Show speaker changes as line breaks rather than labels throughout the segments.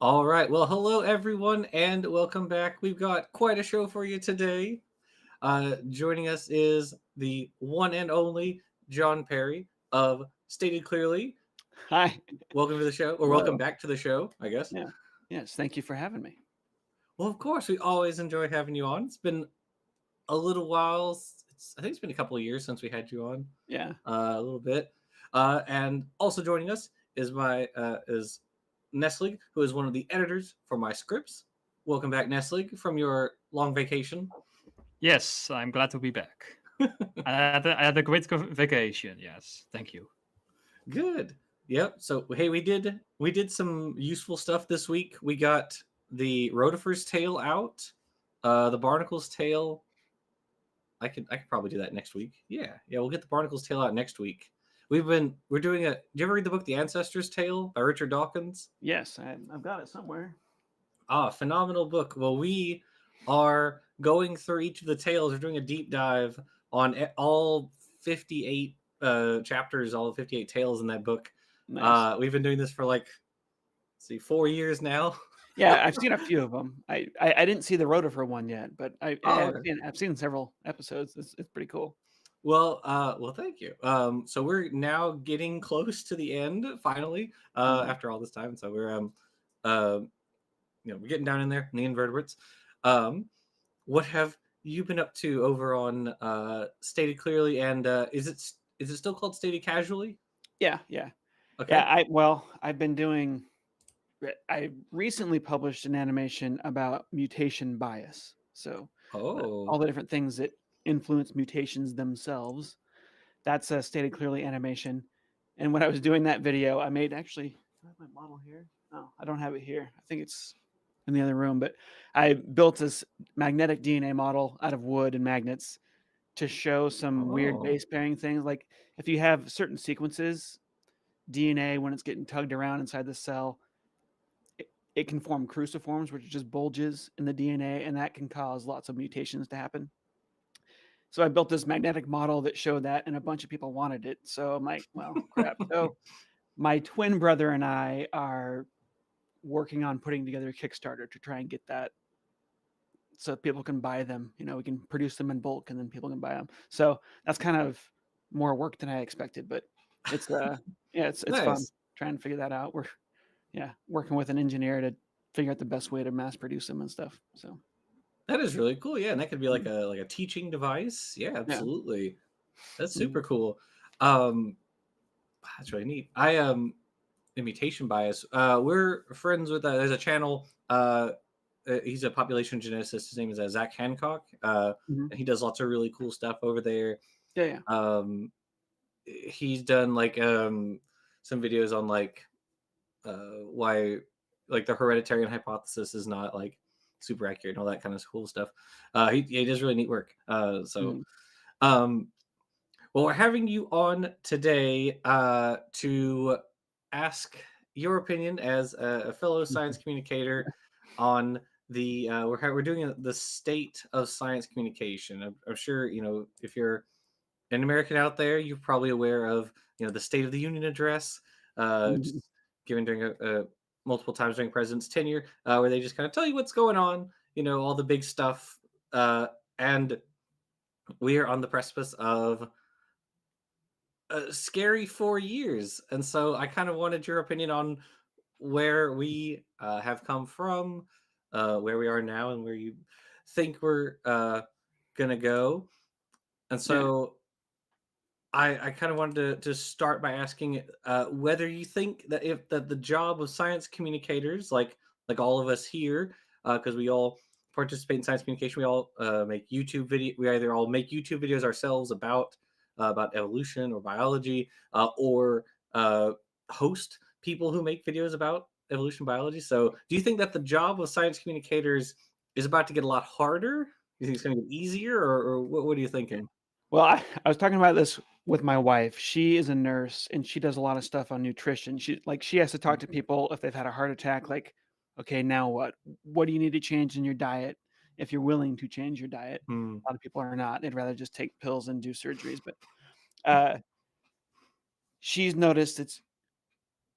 All right. Well, hello everyone, and welcome back. We've got quite a show for you today. Joining us is the one and only John Perry of Stated Clearly.
Hi.
Welcome to the show, or welcome
Hello.
back to the show, I guess.
Yeah. Yes. Thank you for having me.
Well, of course, we always enjoy having you on. It's been a little while. I think it's been a couple of years since we had you on,
Yeah.
a little bit. And also joining us is is Nestle, who is one of the editors for my scripts. Welcome back, Nestle, from your long vacation.
Yes, I'm glad to be back. I had a great vacation. Yes, thank you.
Good. Yep. So hey, we did some useful stuff this week. We got the Rotifer's Tale out, the Barnacle's Tale. I could probably do that next week. Yeah, we'll get the Barnacle's Tale out next week. We're doing a. Do you ever read the book The Ancestor's Tale by Richard Dawkins?
Yes. I've got it somewhere.
Phenomenal book. Well, we are going through each of the tales. We're doing a deep dive on all 58 chapters, all 58 tales in that book.
Nice.
We've been doing this for let's see, 4 years now.
Yeah. I've seen a few of them. I didn't see the Rotifer one yet, but
Okay.
I've seen several episodes. It's pretty cool.
Well, thank you. So we're now getting close to the end, finally, after all this time. So uh, we're getting down in there in the invertebrates. What have you been up to over on Stated Clearly? And is it still called Stated Casually?
Yeah. Yeah.
Okay.
Yeah. I've been doing. I recently published an animation about mutation bias. So all the different things that influence mutations themselves. That's a Stated Clearly animation. And when I was doing that video, I made actually. Do I have my model here? No, I don't have it here. I think it's in the other room. But I built this magnetic DNA model out of wood and magnets to show some weird base pairing things. Like if you have certain sequences, DNA, when it's getting tugged around inside the cell, it can form cruciforms, which are just bulges in the DNA, and that can cause lots of mutations to happen. So I built this magnetic model that showed that, and a bunch of people wanted it. So I'm like, well, crap. So my twin brother and I are working on putting together a Kickstarter to try and get that so people can buy them. We can produce them in bulk and then people can buy them. So that's kind of more work than I expected, but it's it's fun
Nice.
trying to figure that out. We're working with an engineer to figure out the best way to mass produce them and stuff. So
That is really cool. Yeah, and that could be like a teaching device. Yeah, absolutely. That's super cool. That's really neat. Mutation bias. We're friends with. There's a channel. He's a population geneticist. His name is Zach Hancock. And he does lots of really cool stuff over there.
Yeah.
He's done some videos on why the hereditarian hypothesis is not super accurate and all that kind of cool stuff. He does really neat work. Well, we're having you on today to ask your opinion as a fellow science communicator on the we're doing the state of science communication. I'm sure if you're an American out there, you're probably aware of the State of the Union address just given during a multiple times during president's tenure, where they just kind of tell you what's going on, all the big stuff, and we are on the precipice of a scary 4 years. And so I kind of wanted your opinion on where we have come from, where we are now, and where you think we're going to go. And so I kind of wanted to start by asking whether you think that the job of science communicators, like all of us here, because we all participate in science communication, we all make YouTube video. We either all make YouTube videos ourselves about evolution or biology, or host people who make videos about evolution biology. So, do you think that the job of science communicators is about to get a lot harder, You think it's gonna get easier, or what are you thinking?
Well, I was talking about this with my wife. She is a nurse and she does a lot of stuff on nutrition. She has to talk to people if they've had a heart attack, like, okay, now what? What do you need to change in your diet if you're willing to change your diet?
Mm,
A lot of people are not. They'd rather just take pills and do surgeries. But uh, she's noticed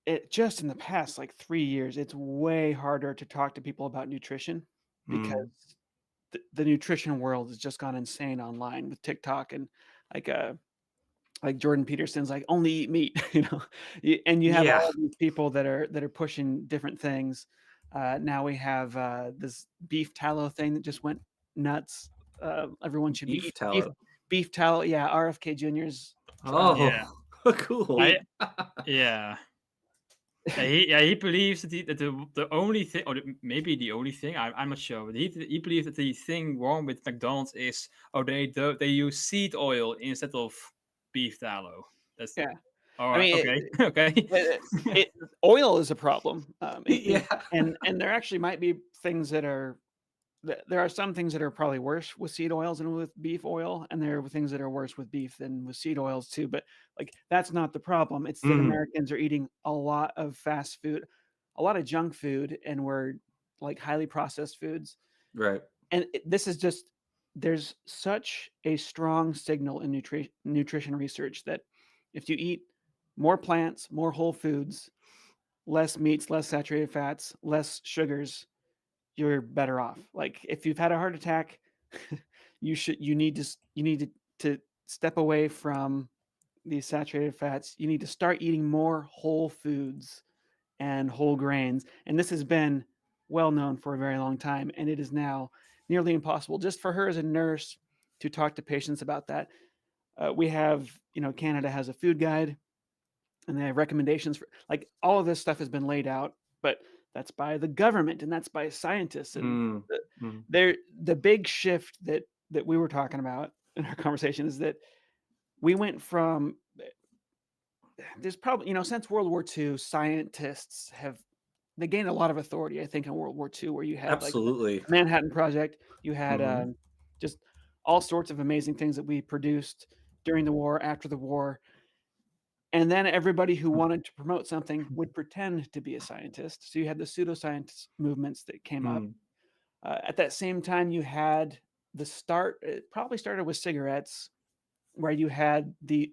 it just in the past like 3 years, it's way harder to talk to people about nutrition because
mm.
the nutrition world has just gone insane online with TikTok and like like Jordan Peterson's like only eat meat, and you have
Yeah.
all of these people that are pushing different things. Now we have this beef tallow thing that just went nuts. Everyone should be
Beef
eating beef tallow. Yeah, RFK Jr.'s.
Yeah,
Oh, cool.
I yeah. He believes that, the only thing, or maybe the only thing, I'm not sure, but he believes that the thing wrong with McDonald's is, they use seed oil instead of beef tallow. That's
Yeah,
all
I
right.
mean,
Okay, okay.
oil is a problem,
Yeah.
and there actually might be things that are there are some things that are probably worse with seed oils than with beef oil, and there are things that are worse with beef than with seed oils too. But like that's not the problem. It's that
Mhm.
Americans are eating a lot of fast food, a lot of junk food, and we're like highly processed foods.
Right.
And this is just there's such a strong signal in nutrition research that if you eat more plants, more whole foods, less meats, less saturated fats, less sugars, you're better off. Like if you've had a heart attack, you need to step away from these saturated fats. You need to start eating more whole foods and whole grains. And this has been well known for a very long time, and it is now nearly impossible just for her as a nurse to talk to patients about that. We have, Canada has a food guide, and they have recommendations for like all of this stuff has been laid out, but that's by the government and that's by scientists. And
Mm,
the,
mm,
the big shift that we were talking about in our conversation is that we went from there's probably since World War II, scientists have they gained a lot of authority. I think in World War II, where you had like the
absolutely.
Manhattan Project, you had
Mhm.
just all sorts of amazing things that we produced during the war, after the war. And then everybody who wanted to promote something would pretend to be a scientist. So you had the pseudoscience movements that came up.
Mm,
At that same time, you had it probably started with cigarettes, where you had the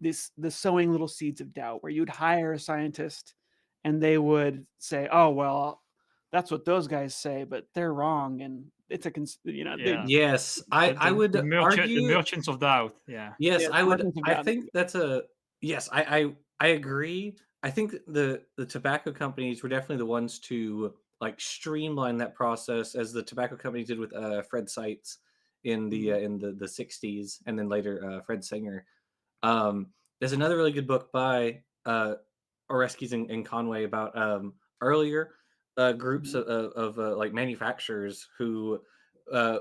sowing little seeds of doubt, where you'd hire a scientist and they would say, oh, well, that's what those guys say, but they're wrong. And it's
Yeah,
yes, I would
the
argue.
merchants of doubt. Yeah,
Yes,
yeah,
I would.
merchants of
I
doubt.
think that's a yes. I agree. I think the tobacco companies were definitely the ones to like streamline that process, as the tobacco companies did with Fred Seitz in the 60s, and then later Fred Singer. Um, there's another really good book by Oreskes and Conway about earlier groups
Mhm.
of like manufacturers who uh,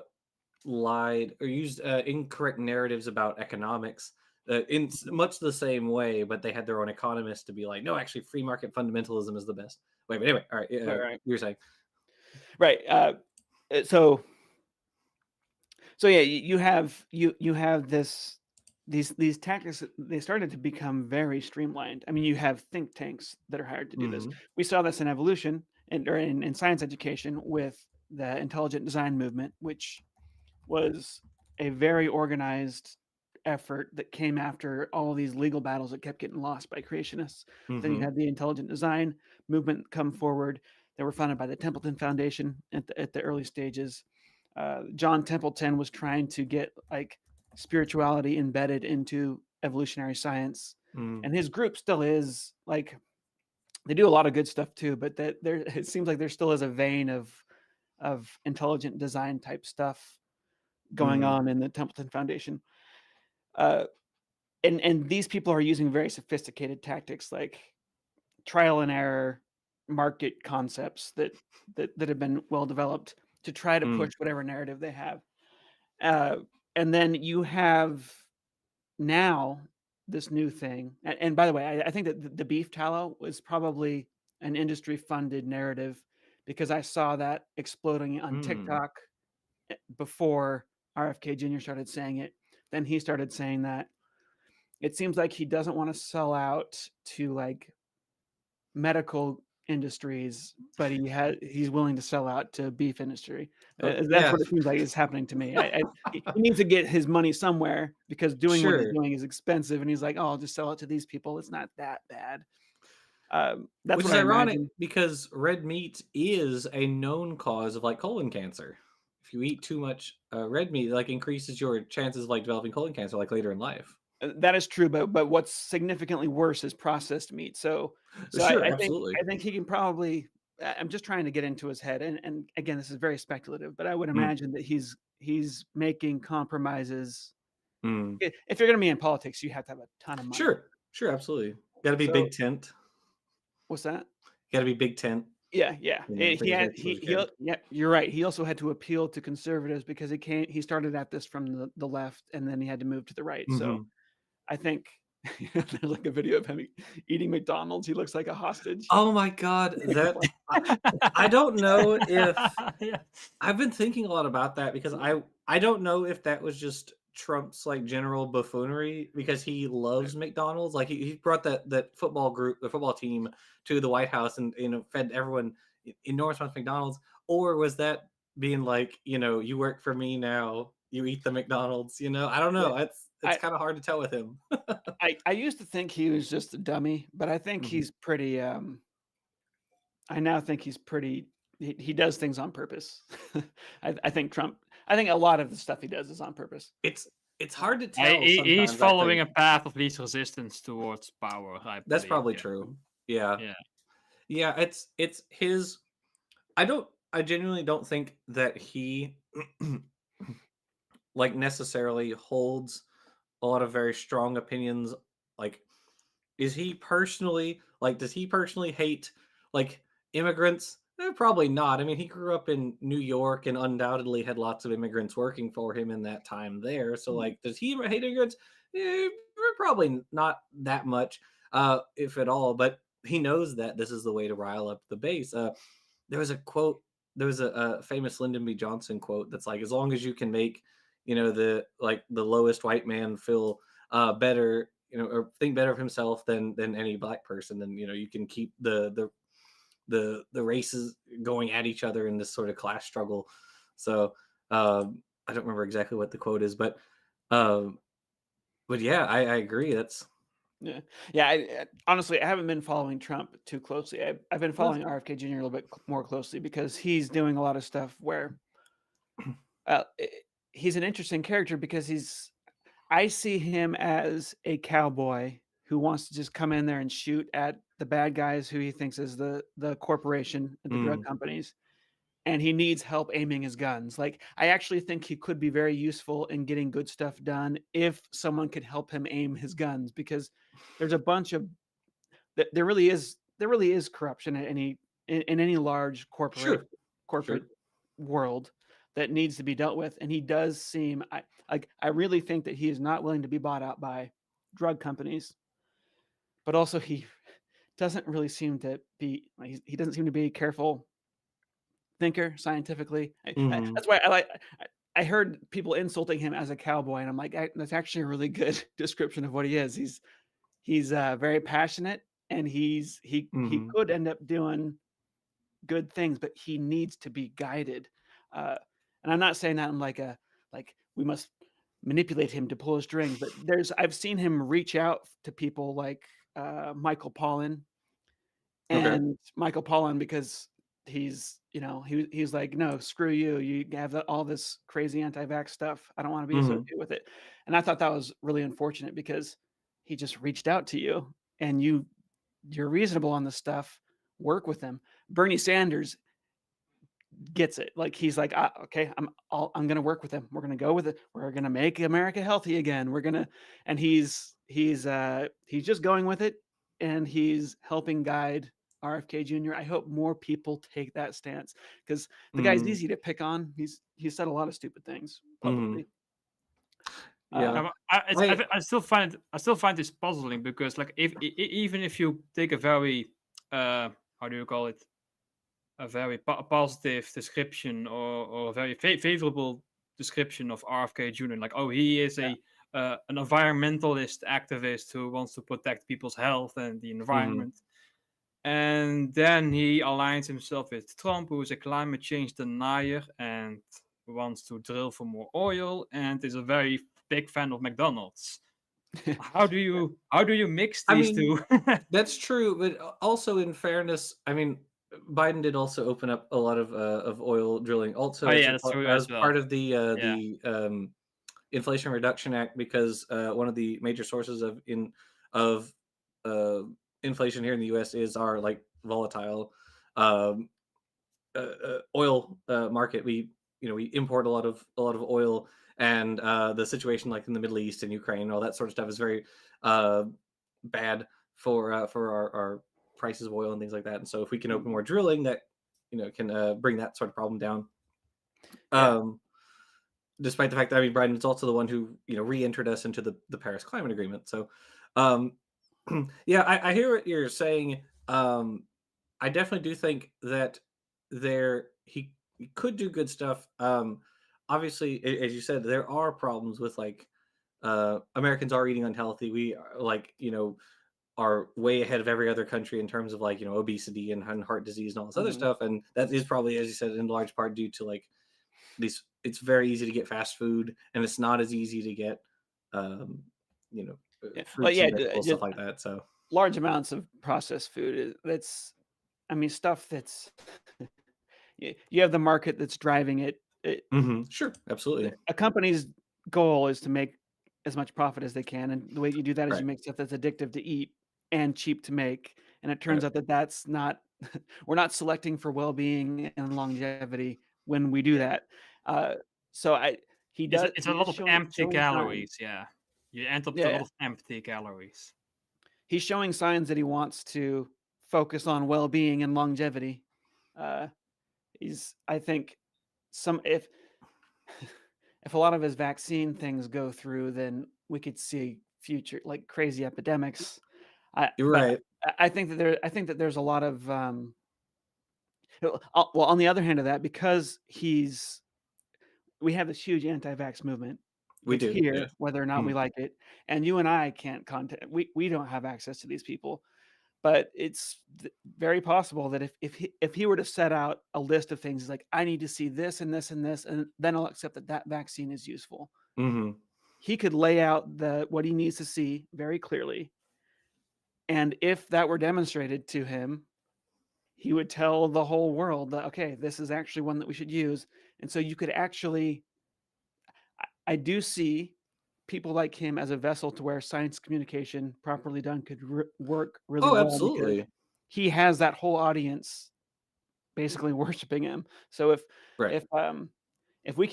lied or used incorrect narratives about economics in much the same way, but they had their own economists to be like, no, actually, free market fundamentalism is the best. Wait, but anyway, all right,
Right, right,
you were saying,
right. So yeah, you have these tactics. They started to become very streamlined. I mean, you have think tanks that are hired to do this.
hmm
We saw this in evolution and or in science education with the intelligent design movement, which was a very organized effort that came after all of these legal battles that kept getting lost by creationists. Then you
hmm
had the intelligent design movement come forward. They were funded by the Templeton Foundation at the early stages. John Templeton was trying to get like spirituality embedded into evolutionary science,
mm
and his group still is like they do a lot of good stuff too. But that there, it seems like there still is a vein of intelligent design type stuff going
mm
on in the Templeton Foundation. Uh, and these people are using very sophisticated tactics like trial and error market concepts that have been well developed to try to
mm
push whatever narrative they have. Uh, and then you have now this new thing. And by the way, I think that the beef tallow was probably an industry funded narrative because I saw that exploding on
mm
TikTok before RFK Jr. started saying it. Then he started saying that it seems like he doesn't want to sell out to like medical industries, but he's willing to sell out to beef industry. That's
Yeah,
what it seems like is happening to me. He needs to get his money somewhere because doing what he's
sure.
doing is expensive, and he's like, "Oh, I'll just sell it to these people. It's not that bad." That's
Which
what
is
I
ironic
imagine.
because red meat is a known cause of like colon cancer. If you eat too much red meat, like increases your chances of like developing colon cancer like later in life.
That is true, but what's significantly worse is processed meat. So
Sure,
I think
absolutely.
he can probably. I'm just trying to get into his head, and again, this is very speculative, but I would
Mm,
imagine that he's making compromises.
mm.
If you're going to be in politics, you have to have a ton of money.
Sure, sure, absolutely. Got to be
So
big tent.
what's that?
Got to be big tent.
Yeah, yeah.
You know, bring
He
as
had
many people as you can.
yeah, you're right. He also had to appeal to conservatives because he started at this from the left and then he had to move to the right. So
Mhm.
I think there's like a video of him eating McDonald's. He looks like a hostage.
Oh my god, that I don't know if
Yeah.
I've been thinking a lot about that because I don't know if that was just Trump's like general buffoonery because he loves McDonald's. Like he brought that football group, the football team to the White House and fed everyone enormous amounts of McDonald's, or was that being like, you work for me now, you eat the McDonald's, I don't
Yeah.
know. It's
I,
kind of hard to tell with him.
I used to think he was just a dummy, but I think
Mhm.
he's pretty I now think he's pretty he does things on purpose. I think I think a lot of the stuff he does is on purpose.
It's
Uh,
hard to tell
He's
sometimes, I
following
think.
a path of least resistance towards power, I
That's
believe.
probably
Yeah.
true. Yeah.
Yeah.
Yeah, it's his I genuinely don't think that he like necessarily holds a lot of very strong opinions. Like, is he personally like does he personally hate like immigrants? Probably not. I mean, he grew up in New York and undoubtedly had lots of immigrants working for him in that time there. So
mm,
like, does he hate immigrants? Eh, probably not that much, if at all. But he knows that this is the way to rile up the base. There was a quote. There was a famous Lyndon B. Johnson quote that's like, as long as you can make, the lowest white man feel better, or think better of himself than any black person, then you can keep the races going at each other in this sort of class struggle. So I don't remember exactly what the quote is, um, but yeah, I agree. That's
yeah, yeah. Honestly, I haven't been following Trump too closely. I've been
that's
following RFK Jr. a little bit more closely because he's doing a lot of stuff where uh, i- he's an interesting character because I see him as a cowboy who wants to just come in there and shoot at the bad guys who he thinks is the corporation, the drug
mm,
companies, and he needs help aiming his guns. Like I actually think he could be very useful in getting good stuff done if someone could help him aim his guns because there's a bunch of there really is corruption in any large
sure,
corporate
sure.
world that needs to be dealt with, and he does seem I really think that he is not willing to be bought out by drug companies, but also he doesn't really seem to be like, he doesn't seem to be a careful thinker scientifically.
Hmm.
That's why I heard people insulting him as a cowboy, and I'm like, that's actually a really good description of what he is. He's very passionate, and he
Hmm.
could end up doing good things, but he needs to be guided. Uh, and I'm not saying that in like we must manipulate him to pull his strings, but I've seen him reach out to people like Michael Pollan
Okay.
and Michael Pollan because he's like, no, screw you. You have all this crazy anti-vax stuff. I don't want to be
Hmm.
associated with it. And I thought that was really unfortunate because he just reached out to you and you're reasonable on this stuff. Work with him. Bernie Sanders gets it. Like he's like, okay, I'm gonna work with him. We're gonna go with it. We're gonna make America healthy again. And he's just going with it, and he's helping guide RFK Jr. I hope more people take that stance because the guy's
Hmm.
easy to pick on. He's said a lot of stupid things
Hmm.
publicly. Uh,
Yeah. I
I still find this puzzling because like if even if you take a very how do you call it, a very positive description or a very favorable description of RFK Jr. Like, oh, he is
Yeah.
an environmentalist activist who wants to protect people's health and the environment. And then he aligns himself with Trump, who is a climate change denier and wants to drill for more oil, and is a very big fan of McDonald's. How do you mix
I
these
mean,
two?
that's true, but also in fairness, I mean, Biden did also open up a lot of oil drilling, also
Oh yeah, that's true
as
as well.
part of
Yeah.
the Inflation Reduction Act, because one of the major sources of uh, inflation here in the U.S. is our like volatile um, oil market. We import a lot of oil, and the situation like in the Middle East and Ukraine, all that sort of stuff is very uh, bad for our prices of oil and things like that. And so if we can open more drilling, that can bring that sort of problem down.
Yeah.
Despite the fact that, I mean, Biden is also the one who re-entered us into the Paris Climate Agreement. So um, yeah, I hear what you're saying. I definitely do think that he could do good stuff. Obviously, as you said, there are problems with like Americans are eating unhealthy. We are, like are way ahead of every other country in terms of like obesity and heart disease and all this other stuff, and that is probably, as you said, in large part due to like these. It's very easy to get fast food, and it's not as easy to get um, you know
Yeah. Well,
fruits
yeah,
and vegetables, stuff like that. So
large amounts of processed food. That's, I mean, stuff that's you have the market that's driving it.
sure, absolutely,
A company's goal is to make as much profit as they can, and the way you do that is
right,
you make stuff that's addictive to eat and cheap to make. And it
right.
turns out that that's not we're not selecting for well-being and longevity when we do that. Uh, so I
It's a,
he
it's a lot
is
of
showing
empty
showing signs.
calories. Yeah, you end up with
Yeah,
a
yeah.
lot of empty calories.
He's showing signs that he wants to focus on well-being and longevity. Uh, I think some if a lot of his vaccine things go through, then we could see future like crazy epidemics.
You're
But
right.
I think that there's a lot of well, on the other hand of that, because we have this huge anti-vax movement.
We
It's
do. Yeah.
here, whether or not we
Mhm.
like it, and you and I can't contact. We don't have access to these people. But it's very possible that if he were to set out a list of things, like I need to see this and this and this, and then I'll accept that that vaccine is useful.
Mhm.
He could lay out the what he needs to see very clearly, and if that were demonstrated to him, he would tell the whole world that okay, this is actually one that we should use. And so you could actually, I do see people like him as a vessel to where science communication properly done could work really
Oh,
well because
absolutely.
he has that whole audience basically worshiping him. So
Right.
if if we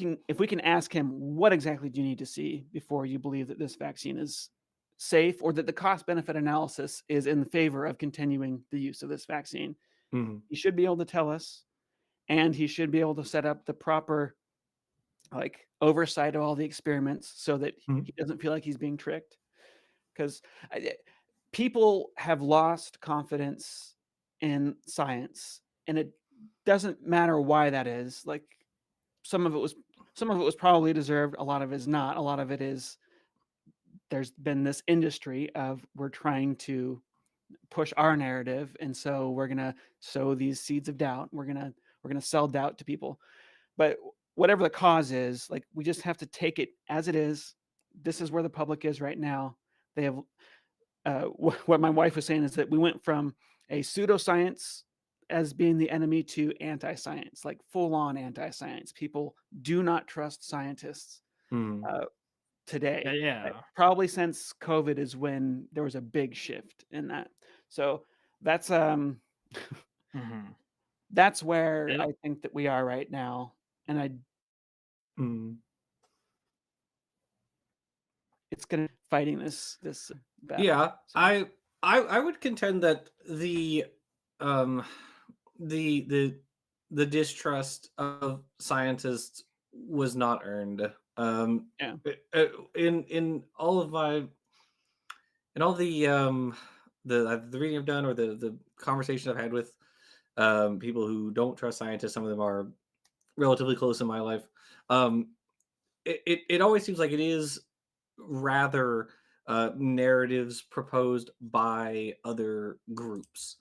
can ask him what exactly do you need to see before you believe that this vaccine is safe or that the cost benefit analysis is in favor of continuing the use of this vaccine,
Mhm.
he should be able to tell us, and he should be able to set up the proper like oversight of all the experiments so that
Mhm.
he doesn't feel like he's being tricked because people have lost confidence in science, and it doesn't matter why that is. Like some of it was probably deserved, a lot of it is not. A lot of it is there's been this industry of we're trying to push our narrative, and so we're going to sow these seeds of doubt. We're going to sell doubt to people. But whatever the cause is, like we just have to take it as it is. This is where the public is right now. They have what my wife was saying is that we went from a pseudoscience as being the enemy to anti-science, like full-on anti-science. People do not trust scientists
Mhm.
uh,
Yeah,
today.
yeah.
Probably since COVID is when there was a big shift in that. So that's
Hmm.
that's where
Yeah.
I think that we are right now, and
Mhm.
it's gonna fighting this battle.
Yeah,
So
I would contend that um the the distrust of scientists was not earned.
yeah,
In all of my in all the reading I've done, or the conversation I've had with people who don't trust scientists, some of them are relatively close in my life. Um, it always seems like it is rather narratives proposed by other groups.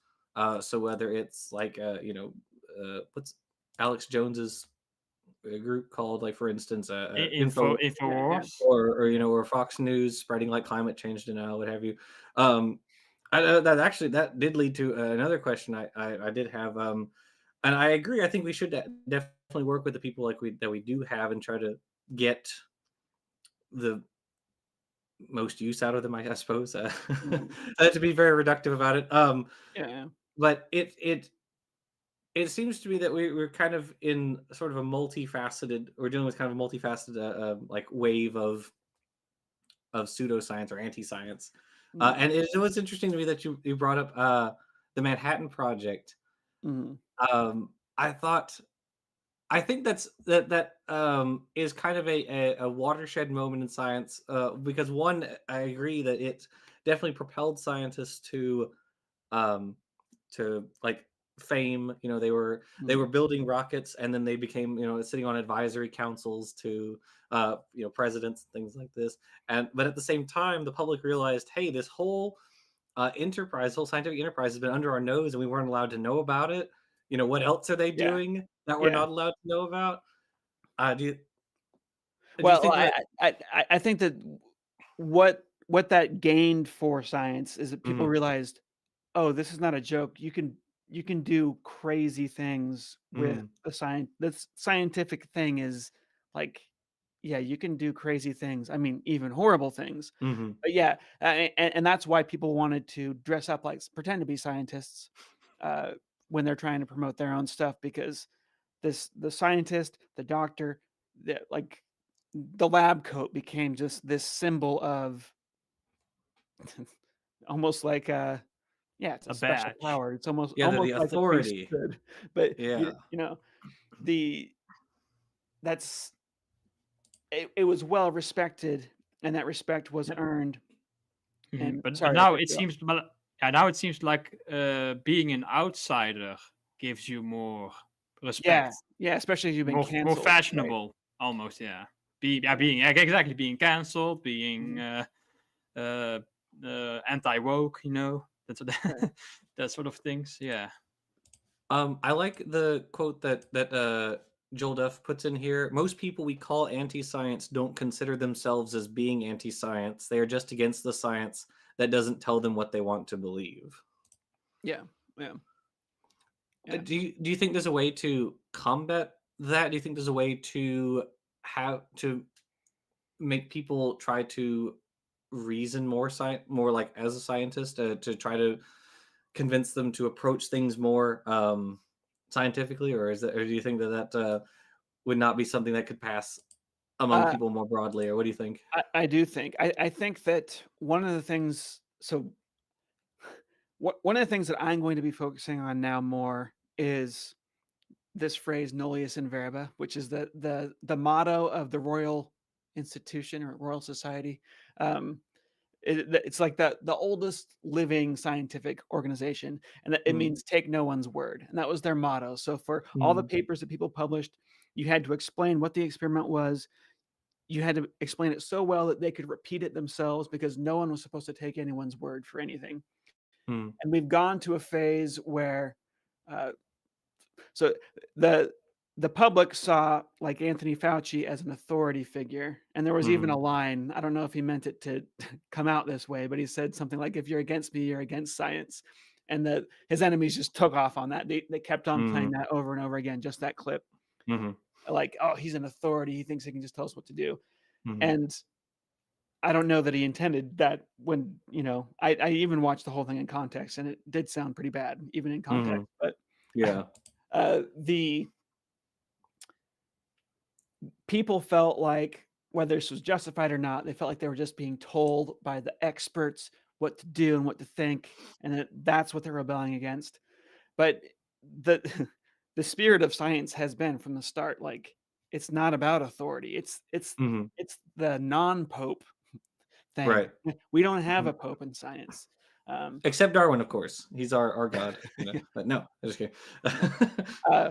So whether it's like what's Alex Jones's group called, like for instance, Info,
Yeah.
Infowars.
or Fox News spreading like climate change denial, what have you. Um, that did lead to another question I did have. And I agree. I think we should definitely work with the people like we do have and try to get the most use out of them, I suppose.
Mhm.
To be very reductive about it.
Yeah.
But it seems to me that we're kind of in sort of a multifaceted. We're dealing with kind of a multifaceted like wave of pseudoscience or anti-science.
Mhm.
And it was interesting to me that you brought up the Manhattan Project.
Mhm.
I thought I think that is kind of a watershed moment in science because one, I agree that it definitely propelled scientists um, to like fame. You know, they
Mhm.
were building rockets, and then they became sitting on advisory councils to presidents and things like this. And but at the same time, the public realized, hey, this whole whole scientific enterprise has been under our nose, and we weren't allowed to know about it. You know, what else are they
Yeah.
doing that we're
Yeah.
not allowed to know about? Do you
Well,
think that?
I think that what that gained for science is that people
Mhm,
realized, "Oh, this is not a joke. You can do crazy things with
mhm,
the science. This scientific thing is like, yeah, you can do crazy things. I mean, even horrible things."
mhm,
But yeah, and that's why people wanted to dress up like pretend to be scientists uh, when they're trying to promote their own stuff because the scientist, the doctor, the lab coat became just this symbol of almost like a yeah, it's a
A
special
badge.
power. It's almost
yeah, the
almost like the
authority.
priesthood, but
Yeah.
the that's it was well respected, and that respect was
Yeah.
earned.
Mhm.
And
But
sorry, I
now
cut
it
you off.
seems well, yeah, now it seems like being an outsider gives you more
Yeah,
respect,
yeah, especially if you've been
more
canceled, right?
fashionable almost. Yeah, being yeah, exactly being cancelled, being
Mhm,
uh, anti woke. That's
right.
that sort of things. Yeah.
I like the quote that Joel Duff puts in here. Most people we call anti-science don't consider themselves as being anti-science. They are just against the science that doesn't tell them what they want to believe.
Yeah, yeah, yeah.
Do you think there's a way to combat that? Do you think there's a way to have to make people try to reason more like as a scientist to try to convince them to approach things more scientifically, or do you think that would not be something that could pass among
Uh,
people more broadly, or what do you think?
I do think I think that one of the things so one of the things that I'm going to be focusing on now more is this phrase "nullius in verba," which is the motto of the Royal Institution or Royal Society. Um, it's like the oldest living scientific organization, and it
Mm,
means take no one's word, and that was their motto. So for all the
mm,
papers that people published, you had to explain what the experiment was. You had to explain it so well that they could repeat it themselves because no one was supposed to take anyone's word for anything.
mm,
And we've gone to a phase where uh, so the the public saw like Anthony Fauci as an authority figure, and there was even a
mm,
line. I don't know if he meant it to come out this way, but he said something like, "If you're against me, you're against science." And his enemies just took off on that. They kept on playing
mm,
that over and over again, just that clip.
mhm,
Like, oh, he's an authority. He thinks he can just tell us what to do.
mhm,
And I don't know that he intended that when, I even watched the whole thing in context and it did sound pretty bad, even in
mhm.
context. But
Yeah.
the people felt like, whether this was justified or not, they felt like they were just being told by the experts what to do and what to think, and that's what they're rebelling against. But the the spirit of science has been from the start, like it's not about authority.
Mhm.
It's the non-pope thing.
Right.
We don't have
Mhm.
a pope in science. Um,
Except Darwin, of course. He's our god. But no, I'm just kidding.
uh,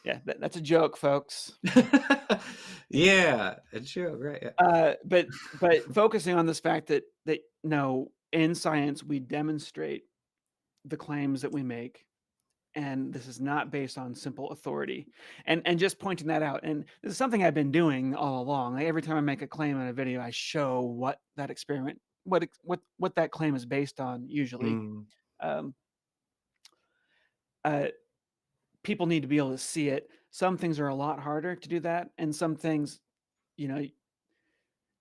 Yeah, that's a joke, folks.
Yeah, it's true, right? Yeah.
But focusing on this fact that no, in science we demonstrate the claims that we make, and this is not based on simple authority. And just pointing that out, and this is something I've been doing all along. Like every time I make a claim in a video, I show what that experiment, what that claim is based on. Usually,
Mm,
um, uh, people need to be able to see it. Some things are a lot harder to do that, and some things, you know,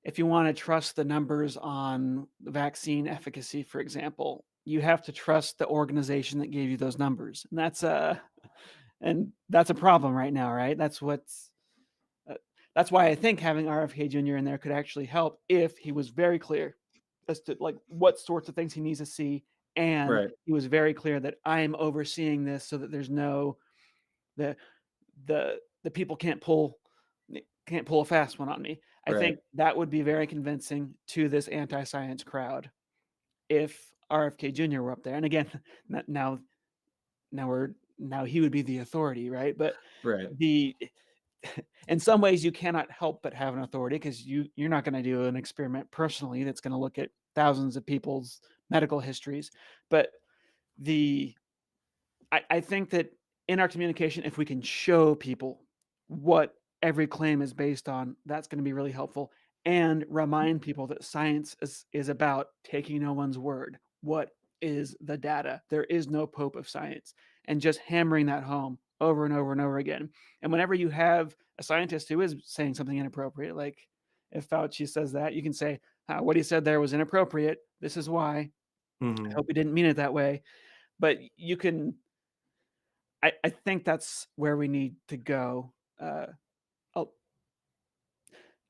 if you want to trust the numbers on vaccine efficacy, for example, you have to trust the organization that gave you those numbers, and that's a problem right now, right? Uh, that's why I think having RFK Jr. in there could actually help if he was very clear as to like what sorts of things he needs to see, and
right,
he was very clear that I am overseeing this so that there's no the the people can't pull a fast one on me. I
right.
think that would be very convincing to this anti-science crowd if RFK Jr. were up there. And again, now now he would be the authority, right? But
Right.
the in some ways you cannot help but have an authority because you're not going to do an experiment personally that's going to look at thousands of people's medical histories. But the I think that in our communication, if we can show people what every claim is based on, that's going to be really helpful. And remind people that science is about taking no one's word. What is the data? There is no pope of science. And just hammering that home over and over and over again. And whenever you have a scientist who is saying something inappropriate, like if Fauci says that, you can say, what he said there was inappropriate. This is why. I
Hmm.
hope he didn't mean it that way. But you can I think that's where we need to go. Oh,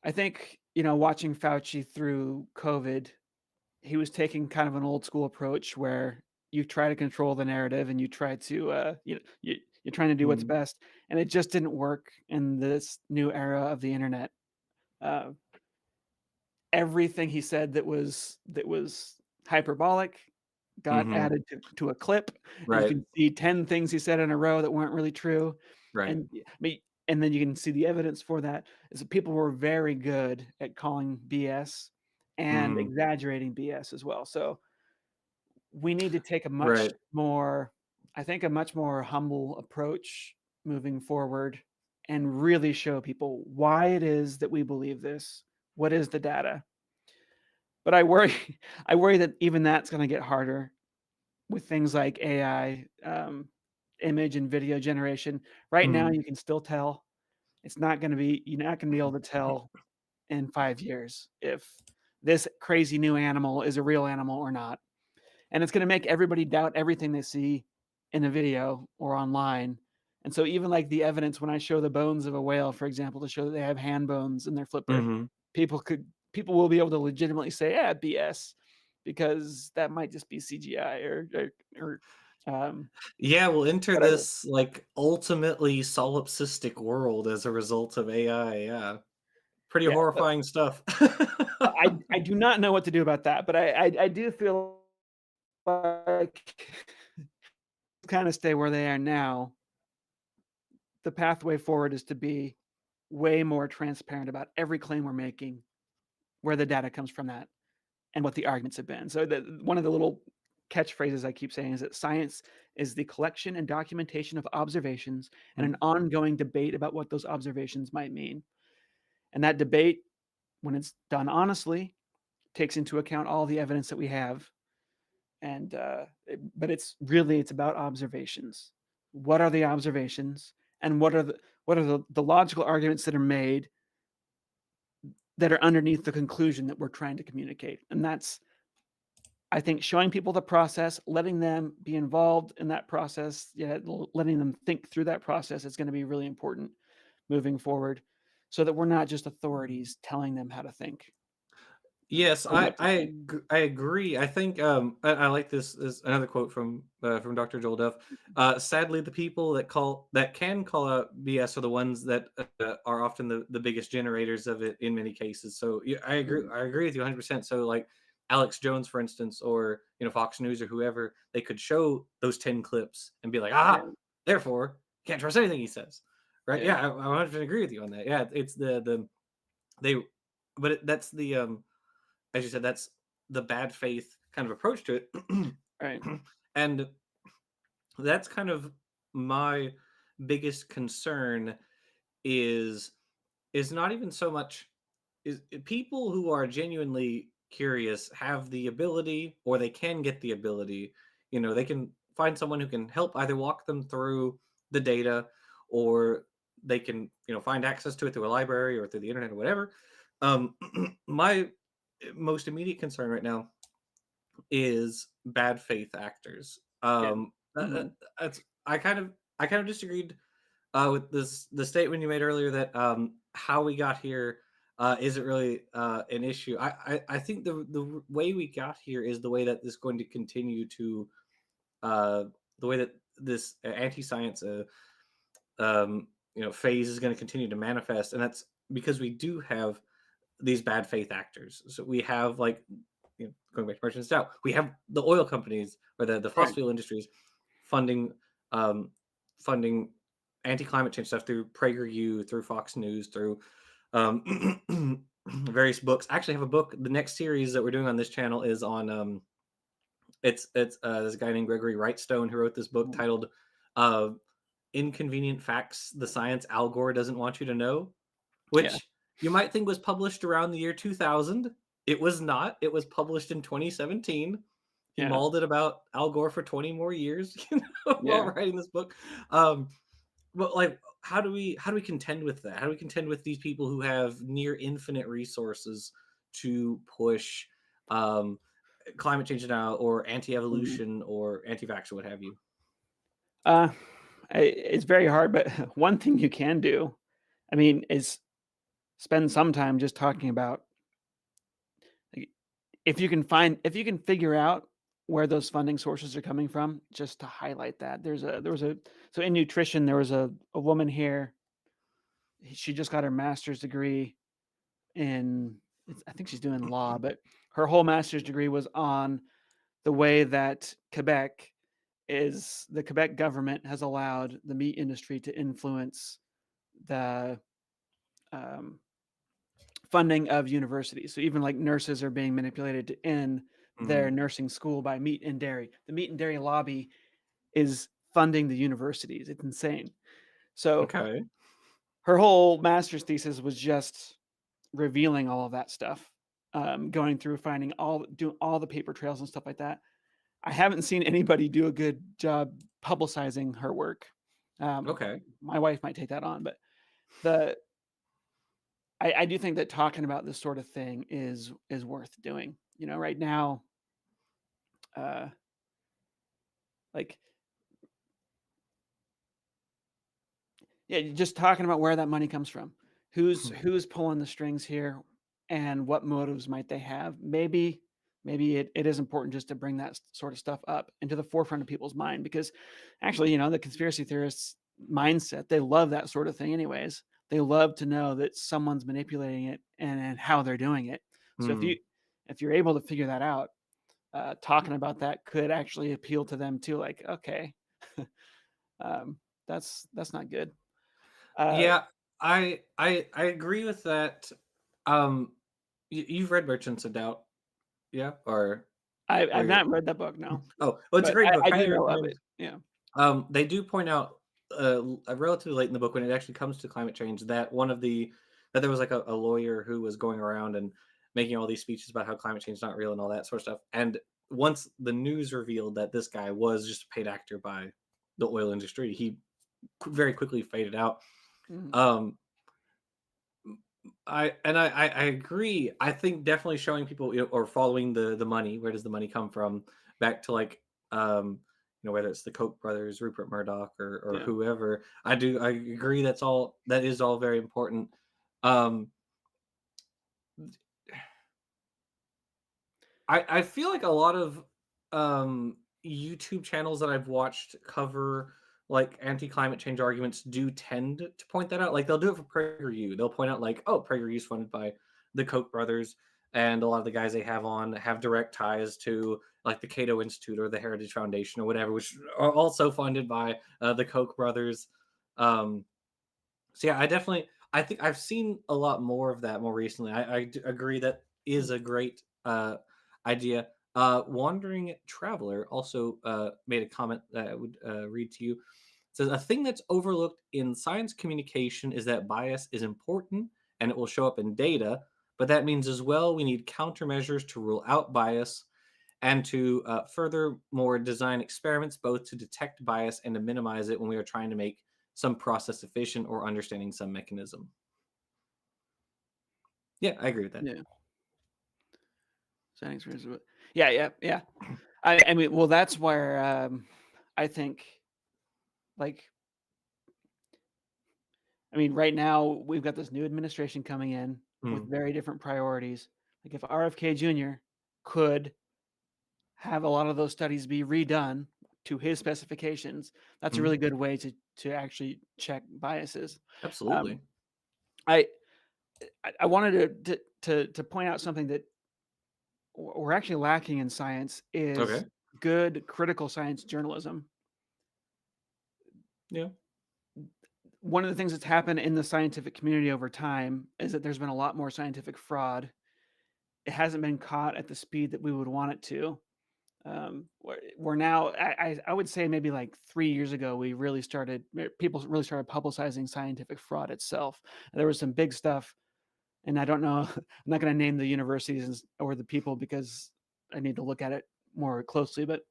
I think, watching Fauci through COVID, he was taking kind of an old school approach where you try to control the narrative and you try to, you're trying to do what's
Hmm.
best. And it just didn't work in this new era of the internet. Uh, Everything he said that was hyperbolic got
Hmm.
added to a clip, and you
Right.
can see 10 things he said in a row that weren't really true,
Right.
and I mean, and then you can see the evidence for that is that people were very good at calling BS and
Hmm.
exaggerating BS as well. So we need to take
Right.
a much more humble approach moving forward and really show people why it is that we believe this. What is the data? But I worry I worry that even that's gonna get harder with things like AI, image and video generation. Right now,
Hmm.
you can still tell. You're not gonna be able to tell in 5 years if this crazy new animal is a real animal or not. And it's gonna make everybody doubt everything they see in a video or online. And so even like the evidence when I show the bones of a whale, for example, to show that they have hand bones in their flipper,
Hmm.
people will be able to legitimately say, "Yeah, BS," because that might just be CGI or
Yeah, we'll enter
whatever.
this like ultimately solipsistic world as a result of AI. Yeah, pretty
Yeah, so
horrifying stuff.
I do not know what to do about that, but I do feel like kinda stay where they are now. The pathway forward is to be way more transparent about every claim we're making, where the data comes from that, and what the arguments have been. So one of the little catchphrases I keep saying is that science is the collection and documentation of observations and an
Mhm.
ongoing debate about what those observations might mean. And that debate, when it's done honestly, takes into account all the evidence that we have. And but it's about observations. What are the observations, and what are the logical arguments that are made that are underneath the conclusion that we're trying to communicate? And that's I think showing people the process, letting them be involved in that process, yeah, letting them think through that process is going to be really important moving forward, so that we're not just authorities telling them how to think
Yes,
or what to think.
I agree. I think I like this another quote from Dr. Joel Duff. Sadly, the people that can call out BS are the ones that are often the biggest generators of it in many cases. So yeah,
Mhm.
I agree with you 100%. So like Alex Jones, for instance, or Fox News or whoever, they could show those 10 clips and be like,
Yeah,
ah, therefore can't trust anything he says. Right? Yeah, I 100% agree with you on that. Yeah, it's they, but that's the as you said, that's the bad faith kind of approach to it.
Right.
And that's kind of my biggest concern is not even so much is people who are genuinely curious have the ability, or they can get the ability, they can find someone who can help either walk them through the data, or they can find access to it through a library or through the internet or whatever. My most immediate concern right now is bad faith actors.
Yeah. Mhm.
That's I kind of disagreed with the statement you made earlier that how we got here isn't really an issue. I think the way we got here is the way that this is going to continue to uh, the way that this anti-science phase is going to continue to manifest, and that's because we do have these bad faith actors. So we have like going back to Merchant Stout, we have the oil companies or the fossil
Right.
fuel industries funding um, funding anti-climate change stuff through PragerU, through Fox News, through various books. I actually have a book. The next series that we're doing on this channel is on it's there's a guy named Gregory Wrightstone who wrote this book
Mhm.
titled uh, "Inconvenient Facts: The Science Al Gore Doesn't Want You to Know,"
Yeah.
which you might think was published around the year 2000. It was not. It was published in 2017. He
Yeah.
mauled it about Al Gore for 20 more years, while
Yeah.
writing this book. Um, but like, how do we contend with that? How do we contend with these people who have near infinite resources to push um, climate change now, or
Mhm.
anti-evolution, or anti-vax, or what have you?
Uh, it's very hard, but one thing you can do, I mean, is spend some time just talking about, like, if you can figure out where those funding sources are coming from, just to highlight that. There was a so in nutrition, there was a woman here. She just got her master's degree in, I think she's doing law, but her whole master's degree was on the way that the Quebec government has allowed the meat industry to influence the um, funding of universities. So even like nurses are being manipulated to end their
Mhm.
nursing school by meat and dairy. The meat and dairy lobby is funding the universities. It's insane. So
Okay.
her whole master's thesis was just revealing all of that stuff, going through finding doing all the paper trails and stuff like that. I haven't seen anybody do a good job publicizing her work. Um,
Okay.
my wife might take that on, but the I do think that talking about this sort of thing is worth doing. Right now, uh, like, yeah, just talking about where that money comes from, who's pulling the strings here, and what motives might they have. Maybe it is important just to bring that sort of stuff up into the forefront of people's mind, because actually, the conspiracy theorists mindset, they love that sort of thing anyways. They love to know that someone's manipulating it, and how they're doing it. So
Hmm.
if you're able to figure that out, talking about that could actually appeal to them too. Like, okay, um, that's not good. Uh,
Yeah, I agree with that. Um, you've read Merchants of Doubt, yeah, or
I've
you're
not read that book, no,
oh, well, it's a
but
great book.
I do
Highly
know of
recommend.
it. Yeah.
They do point out relatively late in the book, when it actually comes to climate change, that that there was like a lawyer who was going around and making all these speeches about how climate change is not real and all that sort of stuff. And once the news revealed that this guy was just a paid actor by the oil industry, he very quickly faded out.
Mhm.
Um, I agree. I think definitely showing people, or following the money. Where does the money come from? Back to like whether it's the Koch brothers, Rupert Murdoch, or
Yeah.
whoever. I agree. That is all very important. Um, I feel like a lot of YouTube channels that I've watched cover like anti-climate change arguments do tend to point that out. Like they'll do it for PragerU. They'll point out like, oh, PragerU is funded by the Koch brothers, and a lot of the guys they have on have direct ties to like the Cato Institute or the Heritage Foundation or whatever, which are also funded by the Koch brothers. Um, So yeah, I think I've seen a lot more of that more recently. Agree that is a great idea. Wandering Traveler also made a comment that I would read to you. It says a thing that's overlooked in science communication is that bias is important and it will show up in data, but that means as well we need countermeasures to rule out bias and to furthermore design experiments both to detect bias and to minimize it when we are trying to make some process efficient or understanding some mechanism. Yeah, I agree with that.
Yeah. Settings. Yeah, yeah, yeah. I mean, well, that's where I think, like, I mean, right now we've got this new administration coming in with
Mm,
very different priorities. Like, if RFK Jr. could have a lot of those studies be redone to his specifications, that's a
mm,
really good way to actually check biases. Um,
absolutely.
I I wanted to point out something that we're actually lacking in science is
Okay.
good critical science journalism.
Yeah.
One of the things that's happened in the scientific community over time is that there's been a lot more scientific fraud. It hasn't been caught at the speed that we would want it to. We're now, I would say maybe like 3 years ago, people really started publicizing scientific fraud itself. And there was some big stuff, and I don't know, I'm not going to name the universities or the people because I need to look at it more closely, but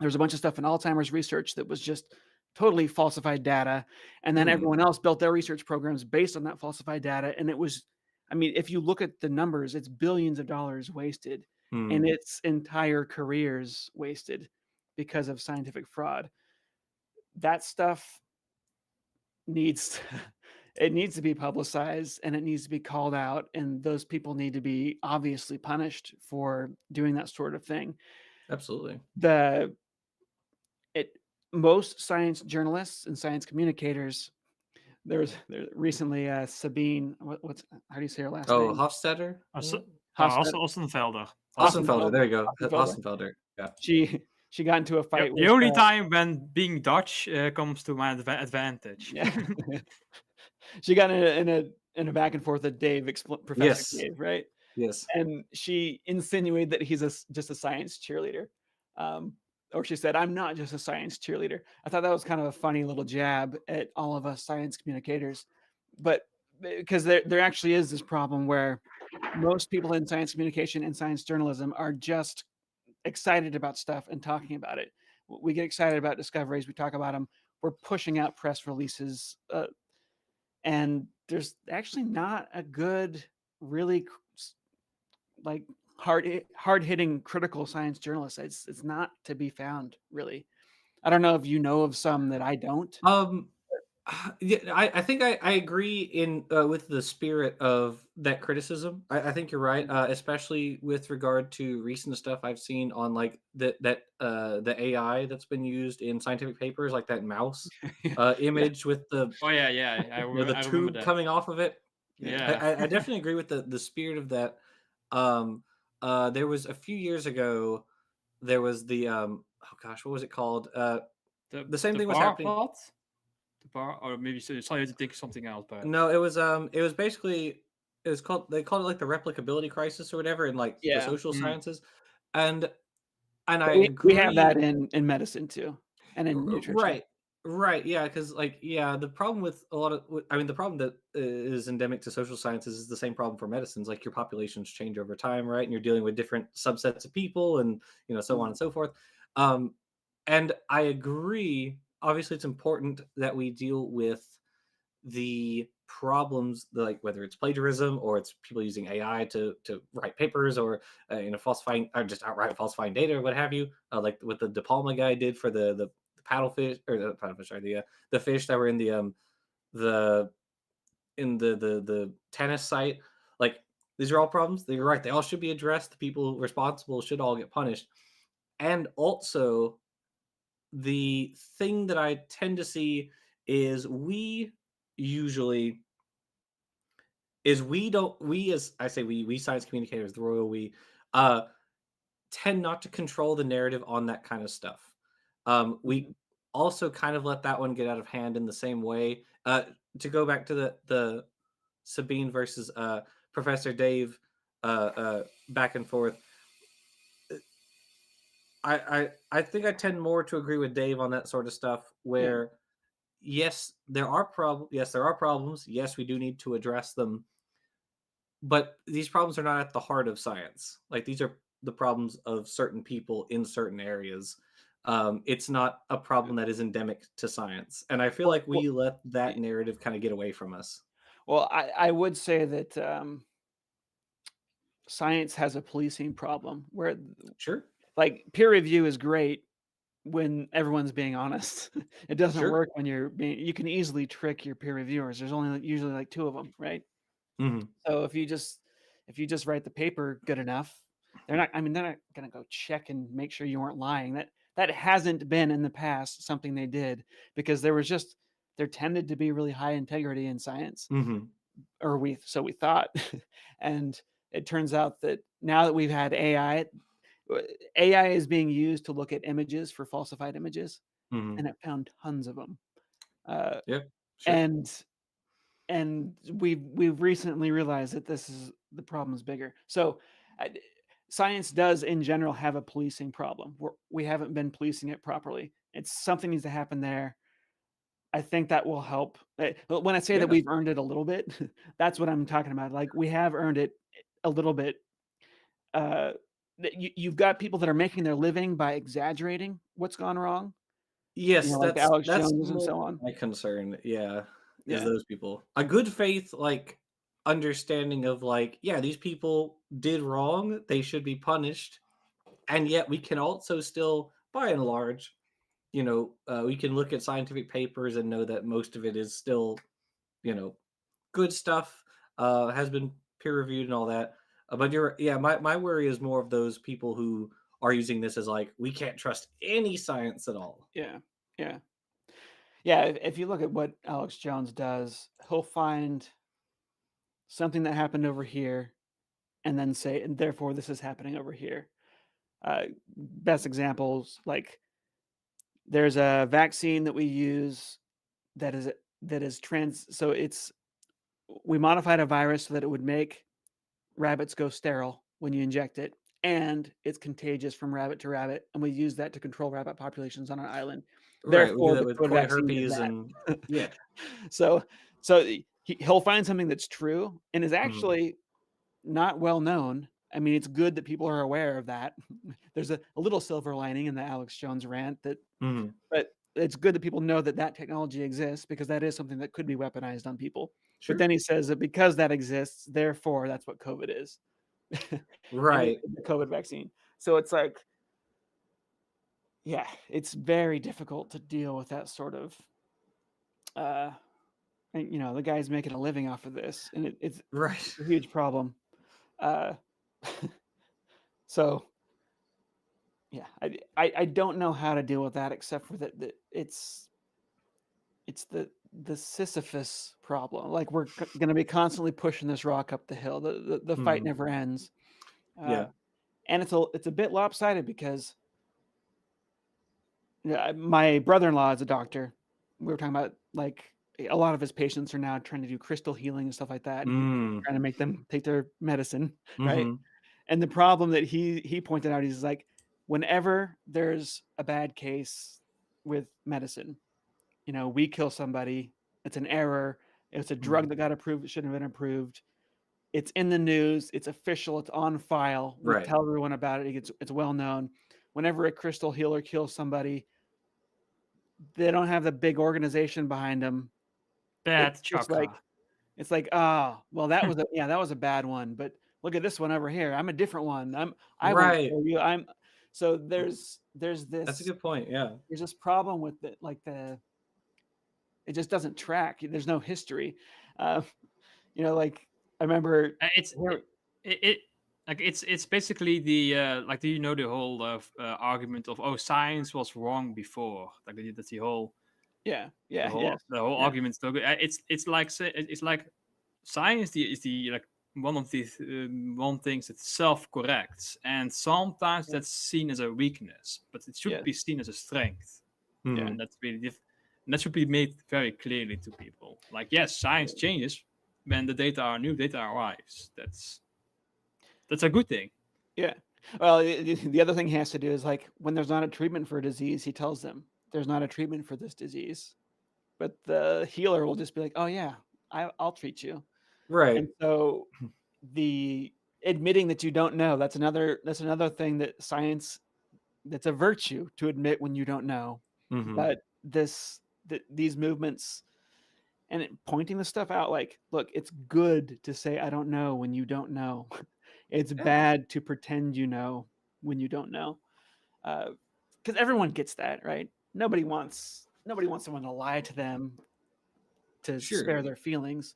there's a bunch of stuff in Alzheimer's research that was just totally falsified data, and then
Mm,
everyone else built their research programs based on that falsified data, and it was, I mean, if you look at the numbers, it's billions of dollars wasted, and
mm,
its entire careers wasted because of scientific fraud. That stuff needs it needs to be publicized, and it needs to be called out, and those people need to be obviously punished for doing that sort of thing.
absolutely.
The it Most science journalists and science communicators, there recently Sabine, what's how do you say her last
Oh,
name?
Hofstadter?
Hofstad
Ossenfelder.
Ossenfelder. There you go.
Hossenfelder.
Ossenfelder. Yeah.
She got into a fight
The
with
only time when being Dutch comes to my advantage.
yeah. She got in a back and forth with Professor
Yes.
Dave, right?
Yes.
And she insinuated that he's just a science cheerleader. Um, or she said, "I'm not just a science cheerleader." I thought that was kind of a funny little jab at all of us science communicators, but because there actually is this problem where most people in science communication and science journalism are just excited about stuff and talking about it. We get excited about discoveries, we talk about them. We're pushing out press releases, and there's actually not a good, really like hard hitting critical science journalist. It's not to be found really. I don't know if you know of some that I don't.
Um, yeah, I think I agree in with the spirit of that criticism. I think you're right, especially with regard to recent stuff I've seen on like the AI that's been used in scientific papers, like that mouse
Yeah,
image with the
Oh yeah, yeah.
the
I remember
tube
that.
coming off of it.
yeah.
I definitely agree with the spirit of that. Um, there was a few years ago, there was the oh gosh, what was it called? The same
The
thing was
bar
happening.
plot, the bar, or maybe so sorry to think something else, but
No, it was basically it was called they called it like the replicability crisis or whatever in like the
Yeah.
social
mm,
sciences. And I
We have that
agree.
in medicine too, and in nutrition.
Right. Right. Yeah. Because, like, yeah, the problem with a lot of, I mean, the problem that is endemic to social sciences is the same problem for medicines. Like, your populations change over time, right? And you're dealing with different subsets of people and, so on
Mhm.
and so forth. Um, and I agree. Obviously, it's important that we deal with the problems, like whether it's plagiarism or it's people using AI to write papers or falsifying or just outright falsifying data or what have you, like what the De Palma guy did for the paddlefish or the paddlefish, sorry, the fish that were in the the tennis site. Like these are all problems. You're right. They all should be addressed. The people responsible should all get punished. And also, the thing that I tend to see is usually we don't we as I say we science communicators, the royal we, uh tend not to control the narrative on that kind of stuff. We
Mhm.
also kind of let that one get out of hand in the same way. To go back to the Sabine versus Professor Dave back and forth. I think I tend more to agree with Dave on that sort of stuff.
Yeah.
Where yes, there are problems. Yes, there are problems. Yes, we do need to address them. But these problems are not at the heart of science. Like these are the problems of certain people in certain areas. It's not a problem that is endemic to science, and I feel
Well,
like
well,
we let that narrative kind of get away from us.
well, I would say that science has a policing problem where,
Sure,
like, peer review is great when everyone's being honest. It doesn't
sure.
work when you can easily trick your peer reviewers. There's only usually like two of them, right?
Hmm.
So if you just write the paper good enough, they're not gonna go check and make sure you weren't lying. That hasn't been in the past something they did because there tended to be really high integrity in science,
Hmm.
or we thought. And it turns out that now that we've had AI, AI is being used to look at images for falsified images,
Hmm.
and it found tons of them. Uh,
Yeah, sure.
and we've recently realized that this is the problem is bigger. So, uh, science does in general have a policing problem. We haven't been policing it properly. It's something needs to happen there. I think that will help. But when I say that
Yeah.
we've earned it a little bit, that's what I'm talking about. Like we have earned it a little bit. Uh, you've got people that are making their living by exaggerating what's gone wrong.
Yes,
Like the Alex
that's
Joneses and
more
so on.
my concern. Yeah, is
Yeah,
those people a good faith like understanding of like yeah these people did wrong, they should be punished, and yet we can also still by and large we can look at scientific papers and know that most of it is still you know good stuff, has been peer reviewed and all that. But my worry is more of those people who are using this as like we can't trust any science at all.
yeah, yeah. Yeah, if you look at what Alex Jones does, he'll find something that happened over here and then say, and therefore this is happening over here. Best examples, like there's a vaccine that we use that is so we modified a virus so that it would make rabbits go sterile when you inject it, and it's contagious from rabbit to rabbit, and we use that to control rabbit populations on an island.
Right, we do
Therefore,
that
the
with
COVID
koi
vaccine did
herpes
that.
and yeah.
So so he'll find something that's true and is
Mhm,
actually not well known. I mean, it's good that people are aware of that. There's a little silver lining in the Alex Jones rant that,
mhm.
but it's good that people know that that technology exists because that is something that could be weaponized on people. But
Sure.
then he says that because that exists, therefore that's what COVID is. And
Right.
the COVID vaccine. So it's like, yeah, it's very difficult to deal with that sort of uh and the guy's making a living off of this, and it's
Right.
a huge problem. Uh so yeah, I don't know how to deal with that except for that it's the Sisyphus problem. Like we're going to be constantly pushing this rock up the hill. The fight
Mhm.
never ends. Uh,
Yeah.
and it's a bit lopsided because yeah, my brother-in-law is a doctor. We were talking about like a lot of his patients are now trying to do crystal healing and stuff like that, and he's
Mm.
trying to make them take their medicine, right?
Mhm.
And the problem that he pointed out, he's like, whenever there's a bad case with medicine, we kill somebody, it's an error, it's a drug
Mhm.
that got approved, it shouldn't have been approved. It's in the news, it's official, it's on file. We
Right.
tell everyone about it. It's well known. Whenever a crystal healer kills somebody, they don't have the big organization behind them. It's
Bad
just
chakra.
like oh, well, that was a bad one, but look at this one over here. I'm a different one. I won't
Right.
kill you. So there's
That's a
this
good point, yeah.
there's this problem with it just doesn't track. There's no history. Uh, like I remember
It's
here.
it like it's basically the like do you know the whole argument of oh science was wrong before like that's
Yeah,
the
yeah,
whole
yes,
the whole
yeah,
argument. So it's like it's like science is the like one of the one things that self corrects and sometimes
yeah,
that's seen as a weakness but it should
yes,
be seen as a strength.
Mhm.
and that's really and that should be made very clearly to people. Like, yes, science changes when the new data arrives. That's a good thing.
Yeah. Well, the other thing he has to do is like when there's not a treatment for a disease, he tells them there's not a treatment for this disease, but the healer will just be like, "Oh yeah, I'll treat you."
Right.
And so the admitting that you don't know, that's another thing that science, that's a virtue to admit when you don't know.
Mhm.
But these movements and pointing the stuff out, like, look, it's good to say I don't know when you don't know. It's
Yeah.
bad to pretend you know when you don't know. Because everyone gets that, right? Nobody wants someone to lie to them to spare
Sure.
their feelings.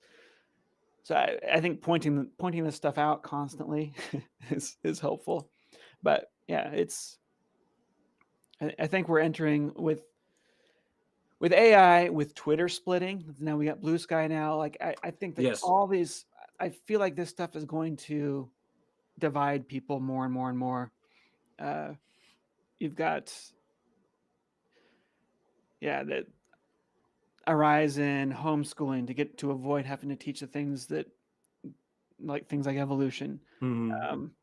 So I think pointing this stuff out constantly is helpful. But yeah, I think we're entering with AI, with Twitter splitting. Now we got Blue Sky now. Like I think that
Yes.
all these, I feel like this stuff is going to divide people more and more and more. You've got, yeah, that a rise in homeschooling to avoid having to teach the things like evolution.
Mhm.
Um,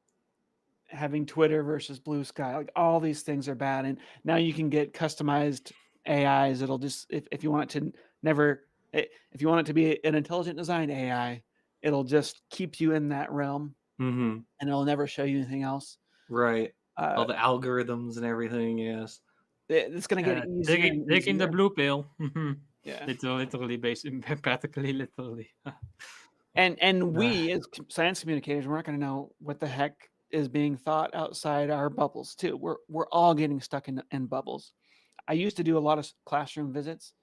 Having Twitter versus Blue Sky, like all these things are bad. And now you can get customized AIs. It'll just, if you want it to never, if you want it to be an intelligent design AI, it'll just keep you in that realm
Mhm.
and it'll never show you anything else.
Right.
Uh,
All the algorithms and everything. Yes.
it's going to get easier and
Taking the
easier.
blue pill. Mhm.
Yeah.
Literally, basically, practically, literally.
And we as science communicators, we're not going to know what the heck is being thought outside our bubbles too. We're all getting stuck in bubbles. I used to do a lot of classroom visits.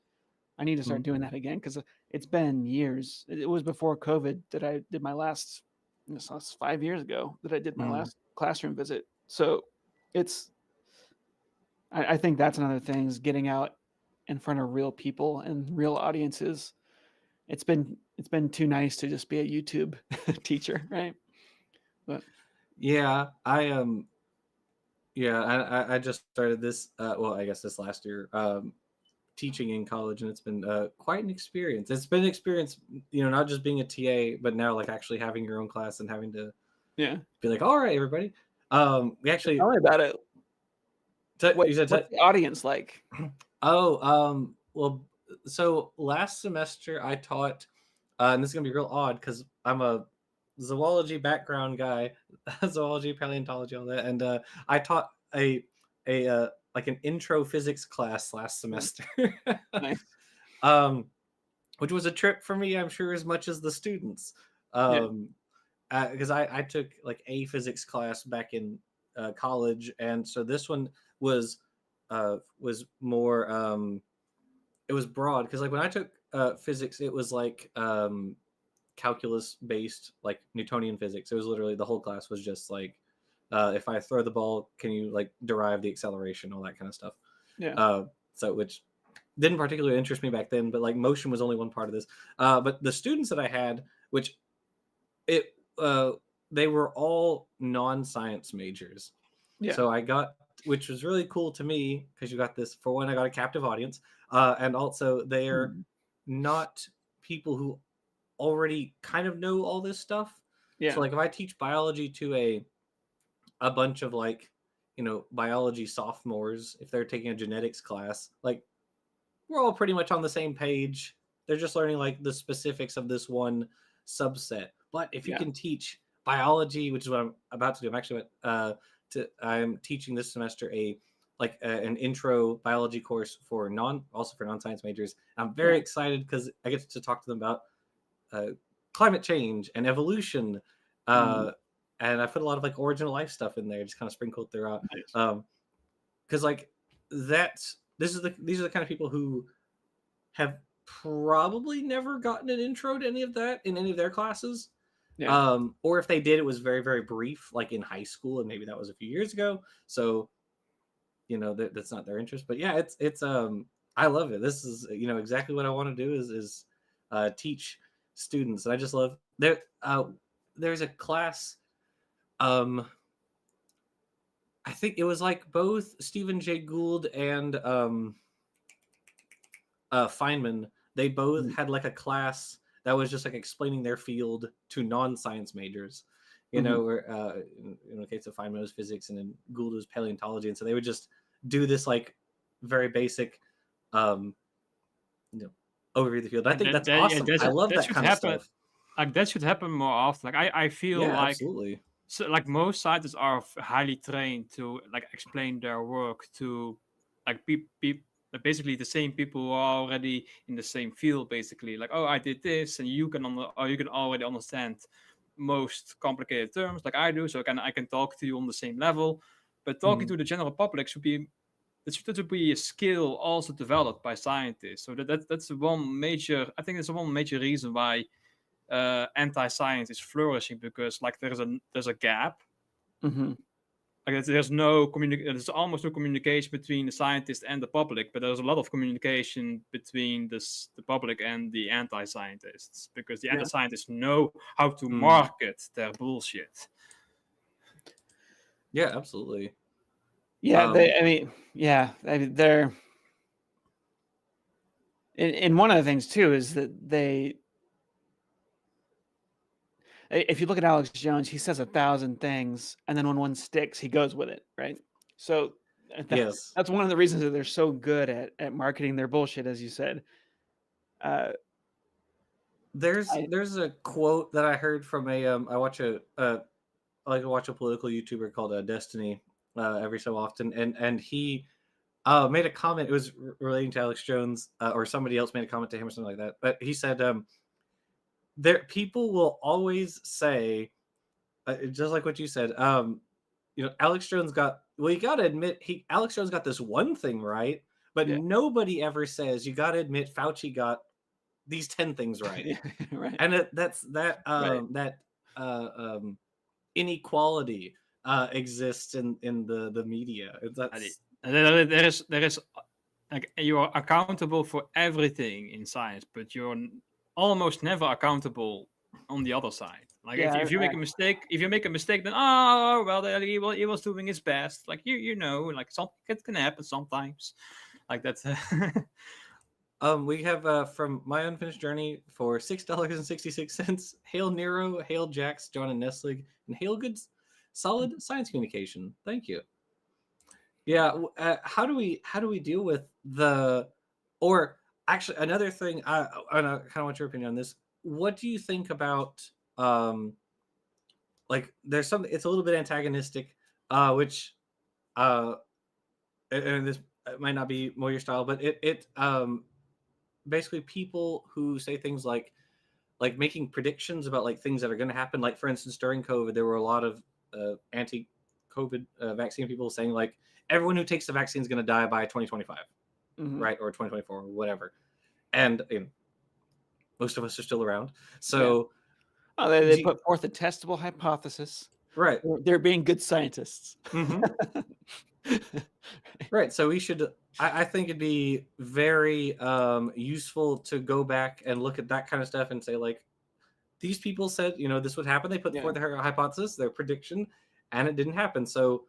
I need to start
Mhm.
doing that again because it's been years. It was before COVID that I did my last. This was 5 years ago that I did my
Mhm.
last classroom visit. So it's. I think that's another thing is getting out in front of real people and real audiences. It's been too nice to just be a YouTube teacher, right? But
Yeah. Yeah. I just started this. Well, I guess this last year. Teaching in college, and it's been quite an experience. It's been an experience, not just being a TA, but now like actually having your own class and having to
yeah,
be like, all right, everybody. We actually
tell me about it.
you said
What's the audience like?
oh, well, so last semester I taught, and this is gonna be real odd because I'm a zoology background guy, zoology, paleontology, all that, and I taught a like an intro physics class last
Nice,
semester,
nice.
um, which was a trip for me, I'm sure, as much as the students,
Yeah,
because I took like a physics class back in college, and so this one was more it was broad because like when I took physics, it was like calculus based, like Newtonian physics. It was literally the whole class was just like if I throw the ball, can you like derive the acceleration, all that kind of stuff.
yeah,
Uh, so which didn't particularly interest me back then, but like motion was only one part of this. But the students that I had, which it they were all non-science majors,
yeah.
so I got, which was really cool to me because you got this, for one, I got a captive audience, and also they're
Hmm.
not people who already kind of know all this stuff. So
Yeah,
like if I teach biology to a bunch of like biology sophomores, if they're taking a genetics class, like we're all pretty much on the same page. They're just learning like the specifics of this one subset. But if you
yeah,
can teach biology, which is what I'm about to do, I'm teaching this semester an intro biology course for non-science majors. I'm very
yeah,
excited because I get to talk to them about uh, climate change and evolution,
mm,
uh, and I put a lot of like origin of life stuff in there, just kind of sprinkled throughout.
nice.
Because like these are the kind of people who have probably never gotten an intro to any of that in any of their classes.
Yeah,
Or if they did, it was very, very brief, like in high school, and maybe that was a few years ago. So, that's not their interest. But yeah, it's I love it. This is exactly what I want to do is teach students. And I just love there's a class, um I think it was like both Stephen Jay Gould and Feynman, they both
Mhm.
had like a class that was just like explaining their field to non-science majors. You
Mhm.
know, where in the case of Feynman it was physics, and then Gould was paleontology, and so they would just do this like very basic, um, you know, overview of the field. I
And
think that's
yeah,
awesome. I love
that
that
should
kind of
happen.
stuff.
Like that should happen more often. Like I feel
Yeah,
like
absolutely.
so like most scientists are highly trained to like explain their work to like basically the same people who are already in the same field. Basically, like, oh, I did this, and you can already understand most complicated terms like I do, so I can talk to you on the same level. But talking
Mhm.
to the general public should be that should be a skill also developed by scientists. So that's one major. I think that's one major reason why anti-science is flourishing, because like there's a gap.
Mhm.
Like there's almost no communication between the scientist and the public, but there's a lot of communication between the public and the anti-scientists, because the
Yeah.
anti-scientists know how to
Mm.
market their bullshit.
Yeah, absolutely.
Yeah.
Um,
I mean, yeah. I mean, they're. And one of the things too is that if you look at Alex Jones, he says 1,000 things, and then when one sticks, he goes with it, right? So
yes.
that's one of the reasons that they're so good at marketing their bullshit, as you said. Uh, I
There's a quote that I heard from a I like to watch a political YouTuber called Destiny every so often, and he made a comment. It was relating to Alex Jones, or somebody else made a comment to him or something like that. But he said, there people will always say, just like what you said. Alex Jones got well. You got to admit, he Alex Jones got this one thing right, but
yeah,
nobody ever says you got to admit Fauci got these 10 things right.
yeah, right,
And that's that
right,
uh, um, inequality exists in the media.
And
That's
there is like you are accountable for everything in science, but you're almost never accountable on the other side. Like
yeah,
if you make a mistake, then oh well, he was doing his best. Like you know, like something it can happen sometimes. Like that's
we have from my unfinished journey for $6.66. Hail Nero, hail Jax, John and Nestlig, and hail good solid science communication. Thank you. Yeah, how do we deal with the or actually another thing I kind of want your opinion on this. What do you think about um like there's something it's a little bit antagonistic which uh and this might not be more your style, but it basically people who say things like making predictions about like things that are going to happen. Like for instance, during COVID, there were a lot of anti-COVID vaccine people saying like everyone who takes the vaccine is going to die by 2025,
mhm,
right, or 2024, or whatever. And most of us are still around,
yeah.
so
Oh, they put forth a testable hypothesis.
right.
They're being good scientists.
Hmm. Right. So we should. I think it'd be very useful to go back and look at that kind of stuff and say like, these people said, this would happen. They put
Yeah,
forth their hypothesis, their prediction, and it didn't happen. So,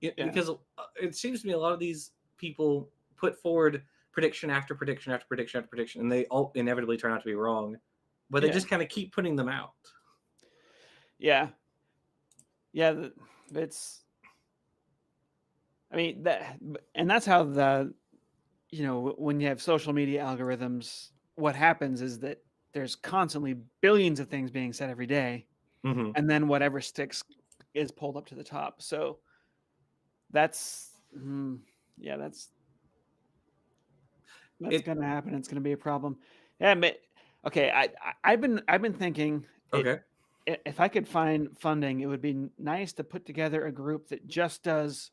yeah,
because it seems to me a lot of these people put forward prediction after prediction after prediction after prediction, and they all inevitably turn out to be wrong. But they
yeah,
just kind of keep putting them out.
yeah, yeah. It's. I mean and that's how when you have social media algorithms, what happens is that there's constantly billions of things being said every day,
Hmm.
and then whatever sticks is pulled up to the top. So that's yeah, that's
It
gonna happen. It's gonna be a problem. Yeah, but okay. I've been thinking
okay.
if I could find funding, it would be nice to put together a group that just has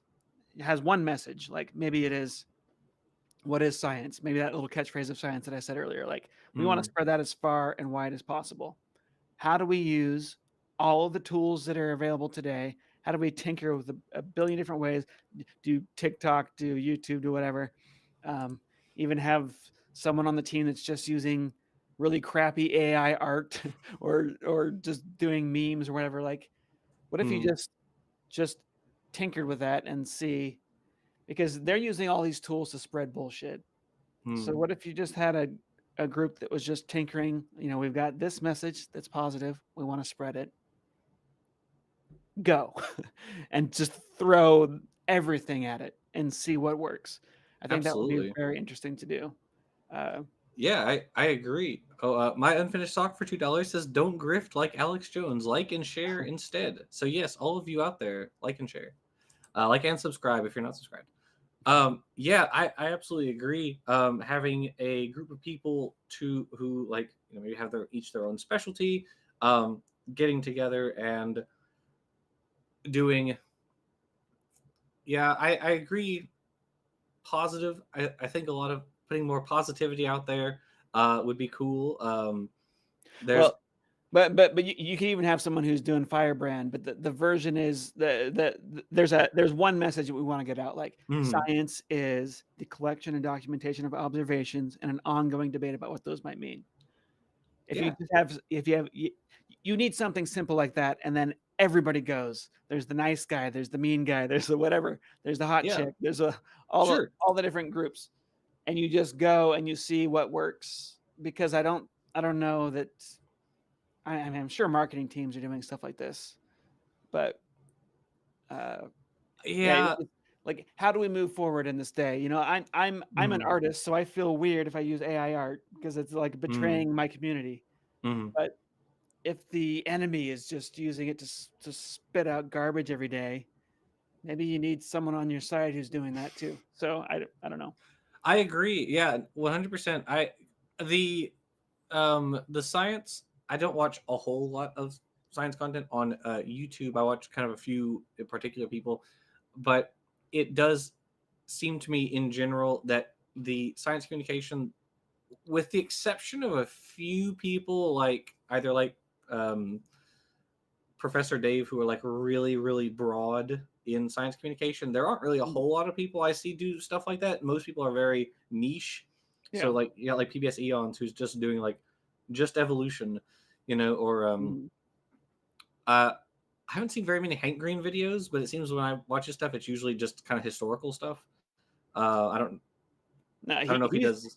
one message. Like maybe it is what is science? Maybe that little catchphrase of science that I said earlier. Like we want to
Mm,
spread that as far and wide as possible. How do we use all of the tools that are available today? How do we tinker with a billion different ways? Do TikTok, do YouTube, do whatever. Um, Even have someone on the team that's just using really crappy AI art or just doing memes or whatever. Like, what if you
mm,
just tinkered with that and see, because they're using all these tools to spread bullshit. So what if you just had a group that was just tinkering? We've got this message that's positive. We want to spread it. Go and just throw everything at it and see what works. I think that would be very interesting to do.
Yeah, I agree. Oh, my unfinished stock for $2 says, "Don't grift like Alex Jones. Like and share instead." So yes, all of you out there, like and share, like and subscribe if you're not subscribed. Yeah, I absolutely agree. Having a group of people who like maybe have each their own specialty, getting together and doing. Yeah, I agree. Positive. I think a lot of putting more positivity out there would be cool. There's
but you can even have someone who's doing Firebrand, but the version is there's one message that we want to get out, like science is the collection and documentation of observations and an ongoing debate about what those might mean. You need something simple like that, and then everybody goes. There's the nice guy, there's the mean guy, there's the whatever, there's the hot chick, there's all the different groups, and you just go and you see what works. Because I don't know that. I mean, I'm sure marketing teams are doing stuff like this, but like how do we move forward in this day? I'm an artist, so I feel weird if I use AI art because it's like betraying my community. But if the enemy is just using it to spit out garbage every day, maybe you need someone on your side who's doing that too. So I don't know.
I agree. Yeah, 100%. The science. I don't watch a whole lot of science content on YouTube. I watch kind of a few particular people, but it does seem to me in general that the science communication, with the exception of a few people like either like Professor Dave, who are like really, really broad in science communication, there aren't really a whole lot of people I see do stuff like that. Most people are very niche. Yeah. So like like PBS Eons, who's just doing like just evolution, or I haven't seen very many Hank Green videos, but it seems when I watch his stuff, it's usually just kind of historical stuff. I don't know if he does.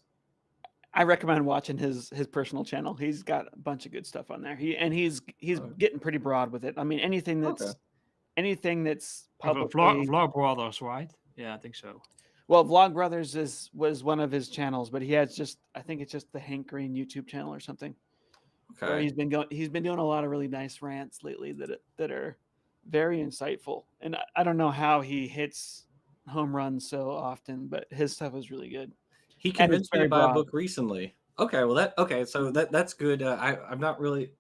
I recommend watching his personal channel. He's got a bunch of good stuff on there. He's getting pretty broad with it. I mean, anything that's publicly.
Vlogbrothers, right? Yeah, I think so.
Well, Vlogbrothers was one of his channels, but he has I think it's just the Hank Green YouTube channel or something. Okay. Where he's been doing a lot of really nice rants lately that are very insightful. And I don't know how he hits home runs so often, but his stuff is really good.
He convinced me to buy a book recently. Okay, well so that's good. I'm not really.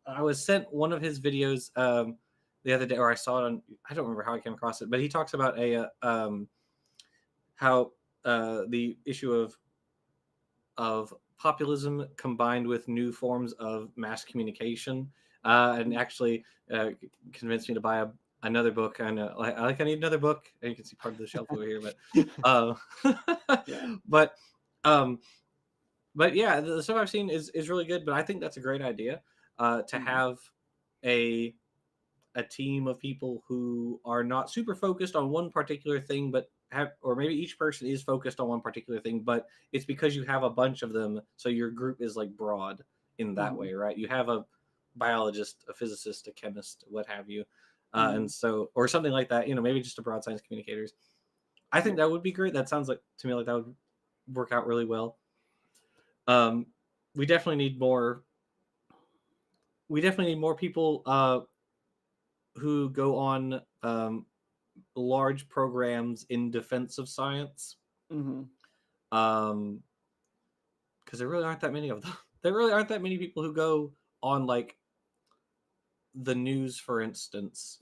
I was sent one of his videos the other day, or I saw it on. I don't remember how I came across it, but he talks about how the issue of populism combined with new forms of mass communication, and actually convinced me to buy another book. And I need another book. And you can see part of the shelf over here, but yeah, the stuff I've seen is really good. But I think that's a great idea to have a team of people who are not super focused on one particular thing, but or maybe each person is focused on one particular thing, but it's because you have a bunch of them, so your group is like broad in that way, right? You have a biologist, a physicist, a chemist, what have you, and so, or something like that, maybe just a broad science communicators. I think that would be great. That sounds like to me like that would work out really well. We definitely need more people who go on large programs in defense of science, because there really aren't that many of them. There really aren't that many people who go on like the news, for instance,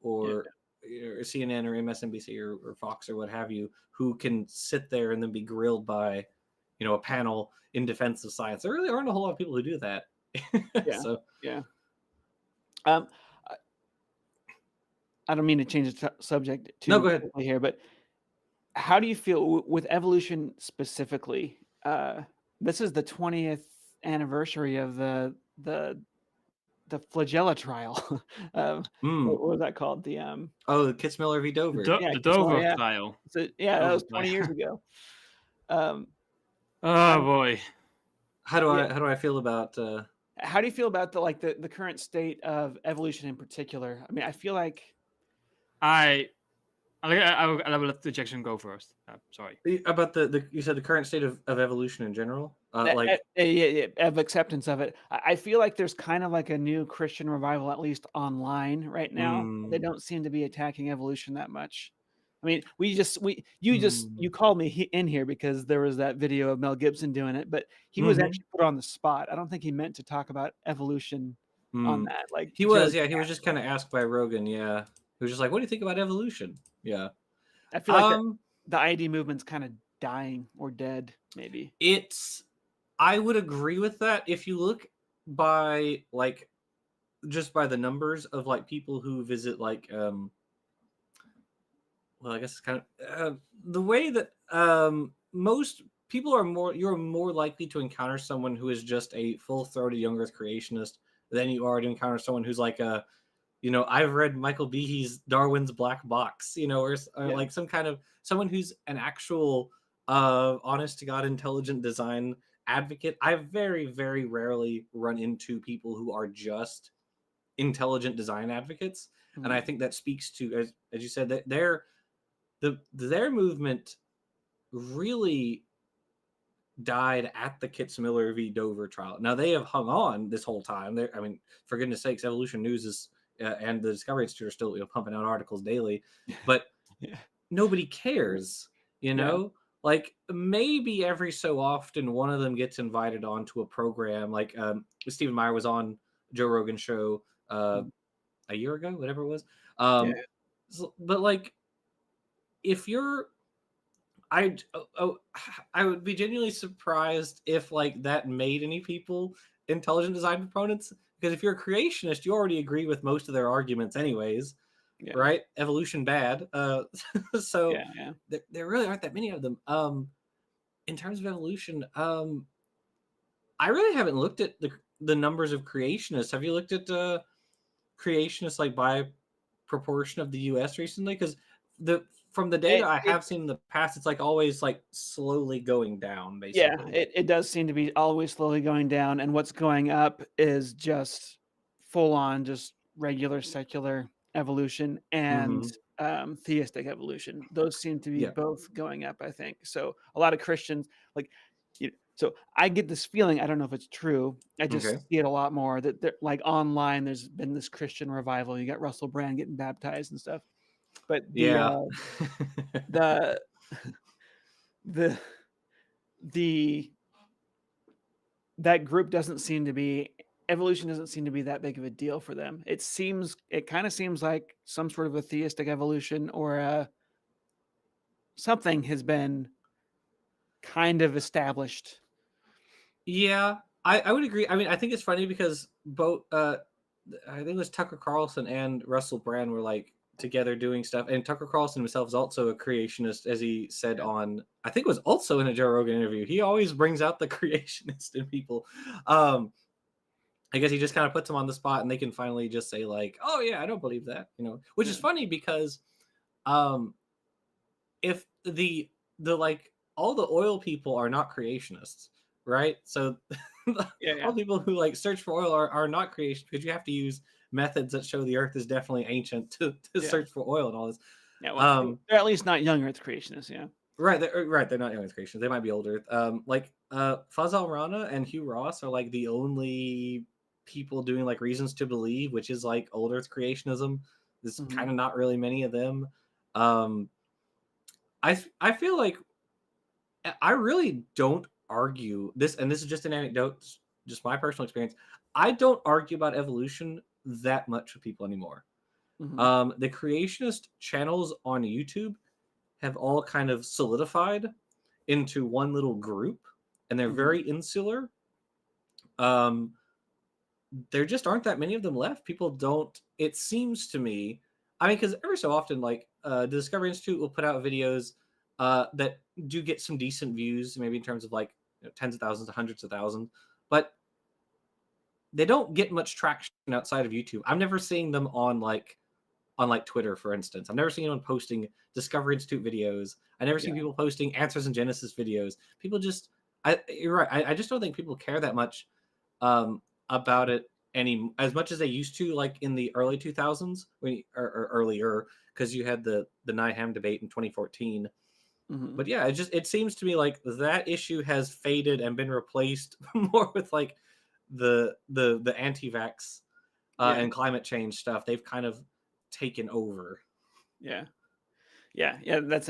or CNN or MSNBC or Fox or what have you, who can sit there and then be grilled by a panel in defense of science. There really aren't a whole lot of people who do that.
I don't mean to change the subject too
no, go ahead.
Here, but how do you feel with evolution specifically? This is the 20th anniversary of the flagella trial. What was that called? The
Kitzmiller v. Dover.
The Dover trial.
So that was 20 years ago.
Oh boy.
How do I feel about
How do you feel about the current state of evolution in particular? I mean, I feel like
I will let the Jackson go first. Sorry.
about the you said the current state of evolution in general?
yeah, of acceptance of it. I feel like there's kind of like a new Christian revival, at least online right now. They
mm,
don't seem to be attacking evolution that much. I mean, you
mm,
called me in here because there was that video of Mel Gibson doing it, but he was
mhm,
actually put on the spot. I don't think he meant to talk about evolution on
mm.
that. Like
He
Joe,
was, yeah, he was just kind of asked by Rogan, yeah. He was just like, "What do you think about evolution?" Yeah.
I feel like
Um,
the ID movement's kind of dying or dead, maybe.
it's I would agree with that if you look by like just by the numbers of like people who visit like well, I guess it's kind of the way that most people are more you're more likely to encounter someone who is just a full-throated young earth creationist than you are to encounter someone who's like a I've read Michael Behe's Darwin's Black Box, or
Yeah.
like some kind of someone who's an actual honest to God intelligent design advocate. I very, very rarely run into people who are just intelligent design advocates. And I
Mm.
think that speaks to, as you said, that their movement really died at the Kitzmiller v. Dover trial. Now they have hung on this whole time. I mean, for goodness sakes, Evolution News is and the Discovery Institute are still pumping out articles daily, but
Yeah.
nobody cares.
Yeah.
Like maybe every so often one of them gets invited onto a program. Like Stephen Meyer was on Joe Rogan show
Mm.
a year ago, whatever it was.
Yeah.
But like if you're I oh, I would be genuinely surprised if like that made any people intelligent design proponents because if you're a creationist, you already agree with most of their arguments anyways,
Yeah.
right? Evolution bad. So
Yeah. Yeah.
there really aren't that many of them. In terms of evolution, I really haven't looked at the numbers of creationists. Have you looked at creationists like by proportion of the US recently? Because the from the data I
It
have seen in the past, it's like always like slowly going down,
Yeah,
basically.
it does seem to be always slowly going down, and what's going up is just full on just regular secular evolution and,
Hmm.
theistic evolution. Those seem to be
Yeah.
both going up, I think. So, a lot of Christians, like, so I get this feeling, I don't know if it's true, I
Okay.
just see it a lot more that like, online, there's been this Christian revival. You got Russell Brand getting baptized and stuff. But
Yeah.
the the the that group doesn't seem to be evolution doesn't seem to be that big of a deal for them. It kind of seems like some sort of a theistic evolution or something has been kind of established.
Yeah, I would agree. I mean, I think it's funny because both I think it was Tucker Carlson and Russell Brand were like together doing stuff, and Tucker Carlson himself is also a creationist, as he said
Yeah.
on I think it was also in a Joe Rogan interview. He always brings out the creationist in people. Um, I guess he just kind of puts them on the spot, and they can finally just say like, "Oh yeah, I don't believe that," which is
Yeah.
funny because um, if the like all the oil people are not creationists, right? So
Yeah,
all
yeah.
people who like search for oil are not creation because you have to use methods that show the earth is definitely ancient to
Yeah.
search for oil and all this.
Yeah, well,
Um,
they're at least not young earth creationists, yeah.
right, they're not young earth creationists. They might be older. Like Fazal Rana and Hugh Ross are like the only people doing like reasons to believe, which is like old earth creationism. There's
Mhm.
kind of not really many of them. Um, I feel like I really don't argue this, and this is just an anecdote, just my personal experience. I don't argue about evolution that much with people anymore.
Mhm.
The creationist channels on YouTube have all kind of solidified into one little group, and they're
Mhm.
very insular. Um, there just aren't that many of them left. People don't. It seems to me. I mean, because every so often, like the Discovery Institute will put out videos that do get some decent views, maybe in terms of like tens of thousands, hundreds of thousands, but they don't get much traction outside of YouTube. I'm never seeing them on Twitter, for instance. I've never seen anyone posting Discovery Institute videos. I never see
Yeah.
people posting Answers in Genesis videos. People just You're right. I just don't think people care that much about it as much as they used to, like in the early 2000s or earlier, because you had the NIHAM debate in 2014.
Mhm.
But yeah, it seems to me like that issue has faded and been replaced more with like the anti-vax
Yeah.
and climate change stuff. They've kind of taken over.
Yeah. Yeah. That's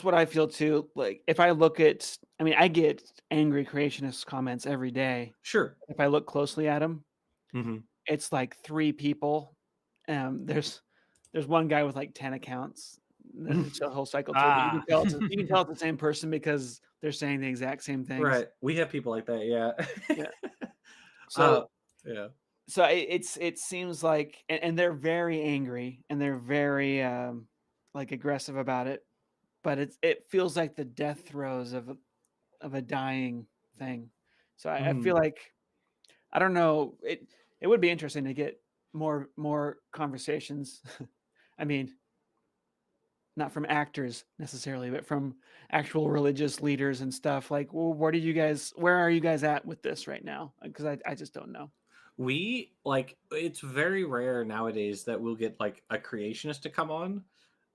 what I feel too. Like if I look at, I mean, I get angry creationist comments every day.
Sure.
If I look closely at them,
Hmm.
it's like 3 people. There's one guy with like 10 accounts. It's a whole cycle through, but
Ah.
you can tell it's the same person because they're saying the exact same things.
Right. We have people like that. Yeah.
Yeah.
uh,
So
yeah.
it seems like, and they're very angry and they're very like aggressive about it, but it feels like the death throes of a dying thing. So I
Mhm.
feel like, I don't know, it would be interesting to get more conversations. I mean, not from actors necessarily, but from actual religious leaders and stuff. Like, well, where are you guys at with this right now? Because I just don't know.
We like it's very rare nowadays that we'll get like a creationist to come on.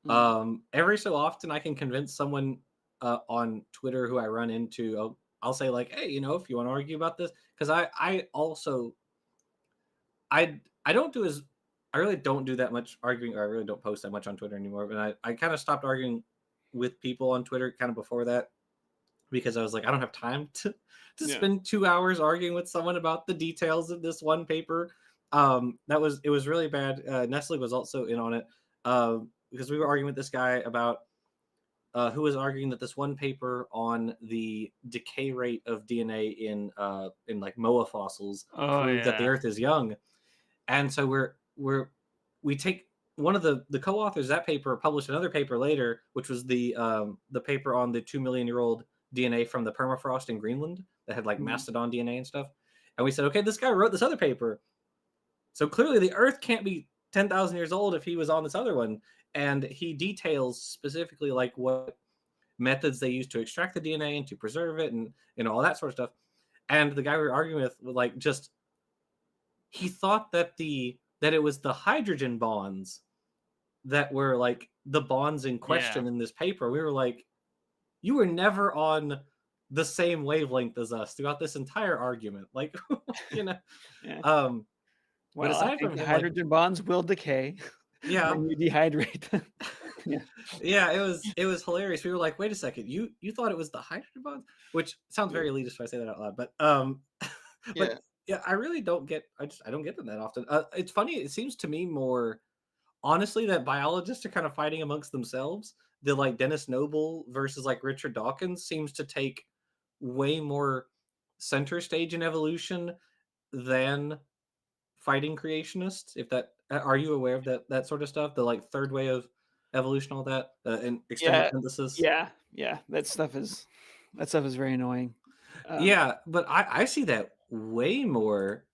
Mm,
Every so often I can convince someone on Twitter who I run into. I'll say like, hey, if you want to argue about this, because I also I don't do as I really don't do that much arguing, or I really don't post that much on Twitter anymore. But I kind of stopped arguing with people on Twitter kind of before that, because I was like, I don't have time to
yeah.
spend 2 hours arguing with someone about the details of this one paper. It was really bad. Nestle was also in on it, because we were arguing with this guy about who was arguing that this one paper on the decay rate of DNA in like Moa fossils
Oh
proved that the
yeah.
Earth is young. And so we take one of the co-authors of that paper published another paper later, which was the paper on the 2 million-year-old DNA from the permafrost in Greenland that had like
Mhm.
mastodon DNA and stuff. And we said, okay, this guy wrote this other paper, so clearly the Earth can't be 10,000 years old if he was on this other one. And he details specifically like what methods they use to extract the DNA and to preserve it, and all that sort of stuff. And the guy we were arguing with, like, just he thought that it was the hydrogen bonds that were like the bonds in
Yeah.
question in this paper. We were like, you were never on the same wavelength as us throughout this entire argument. Like, you know.
Yeah.
Um, but
Well, I
aside
think
from
the
him, like,
hydrogen bonds will decay
yeah,
when you dehydrate them. Yeah.
yeah, it was hilarious. We were like, wait a second, you thought it was the hydrogen bonds, which sounds
Yeah.
very elitist if I say that out loud, but but
Yeah.
yeah, I really don't get. I don't get them that often. It's funny. It seems to me more honestly that biologists are kind of fighting amongst themselves. The like Dennis Noble versus like Richard Dawkins seems to take way more center stage in evolution than fighting creationists. If that Are you aware of that sort of stuff? The like third way of evolution, all that, and extended
Yeah.
synthesis.
Yeah. That stuff is very annoying. Um,
Yeah, but I see that way more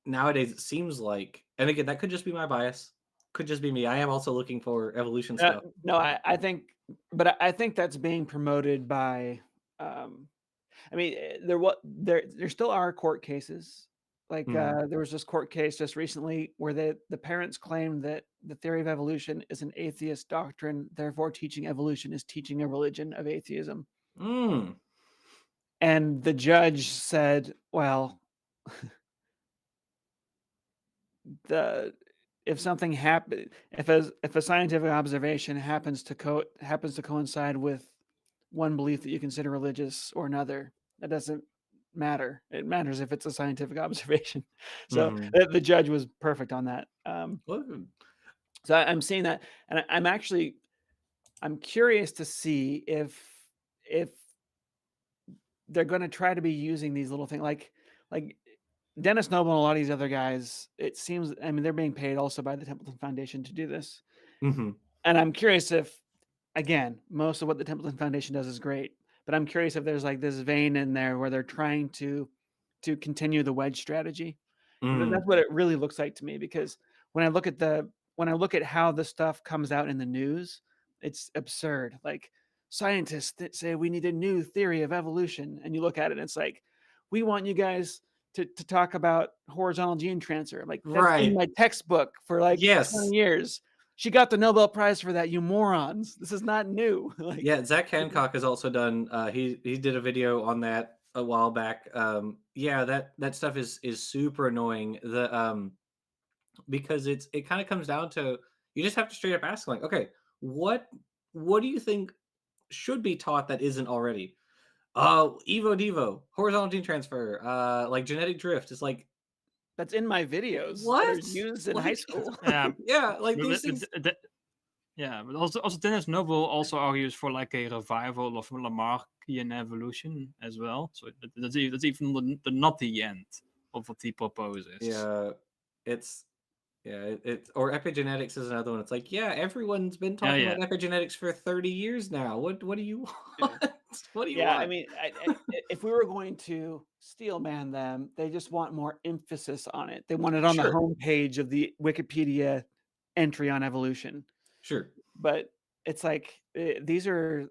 nowadays. It seems like, and again, that could just be my bias. Could just be me. I am also looking for evolution stuff.
no, I think, but I think that's being promoted by. Um, I mean, there still are court cases. Like
Mhm.
there was this court case just recently where the parents claimed that the theory of evolution is an atheist doctrine, therefore teaching evolution is teaching a religion of atheism.
Mm.
And the judge said, "Well, the if something happen if a scientific observation happens to coincide with one belief that you consider religious or another, that doesn't matter. It matters if it's a scientific observation." So
Mhm.
the judge was perfect on that.
Well,
So I'm seeing that, and I'm curious to see if they're going to try to be using these little things like Dennis Noble and a lot of these other guys. It seems, I mean, they're being paid also by the Templeton Foundation to do this,
mhm.
and I'm curious if, again, most of what the Templeton Foundation does is great, but I'm curious if there's like this vein in there where they're trying to continue the wedge strategy.
Mm.
That's what it really looks like to me, because when I look at how the stuff comes out in the news, it's absurd. Like scientists that say we need a new theory of evolution, and you look at it and it's like, we want you guys to talk about horizontal gene transfer. Like, that's in
Right.
my textbook for like
Yes.
20 years. She got the Nobel Prize for that, you morons. This is not new. Like,
Yeah, Zach Hancock has also done. He did a video on that a while back. Yeah, that stuff is super annoying. Because it kind of comes down to, you just have to straight up ask, like, okay, what do you think should be taught that isn't already? Evo Devo, horizontal gene transfer, like genetic drift. It's like,
that's in my videos that are
what?
used in high
Like,
school.
Yeah,
yeah, like these
but,
things.
yeah, but also Dennis Noble also argues for like a revival of Lamarckian evolution as well. So that's even not the end of what he proposes.
Yeah, it's yeah, it or epigenetics is another one. It's like, yeah, everyone's been
Yeah,
talking
yeah.
about epigenetics for 30 years now. What do you
Yeah.
want? What do you
Yeah, I
want?
mean, if we were going to steel man them, they just want more emphasis on it. They want it on the
Sure,
homepage of the Wikipedia entry on evolution.
sure.
But it's like, these are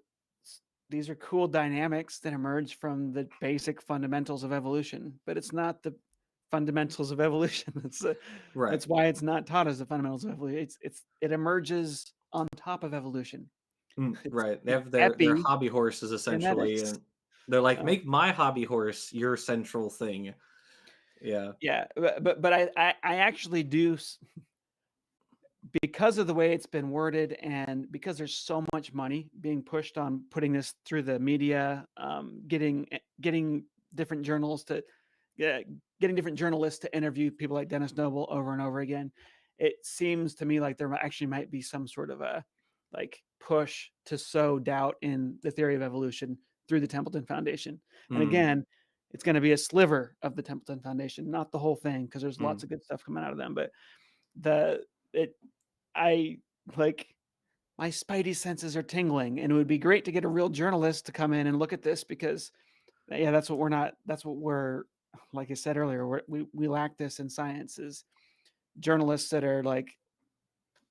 cool dynamics that emerge from the basic fundamentals of evolution, but it's not the fundamentals of evolution.
Right.
That's why it's not taught as the fundamentals of evolution. It emerges on top of evolution. It's
Right. They
it's
have their hobby horses essentially,
epigenetics.
and they're like,
Uh,
make my hobby horse your central thing. Yeah.
yeah, but I actually do, because of the way it's been worded, and because there's so much money being pushed on putting this through the media, getting different journals to uh, getting different journalists to interview people like Dennis Noble over and over again. It seems to me like there actually might be some sort of a like push to sow doubt in the theory of evolution through the Templeton Foundation. And
Mm,
again, it's going to be a sliver of the Templeton Foundation, not the whole thing, because there's lots
mm.
of good stuff coming out of them. But the it I like, my spidey senses are tingling, and it would be great to get a real journalist to come in and look at this, because yeah, that's what we're, like I said earlier, we lack this in science, is journalists that are like,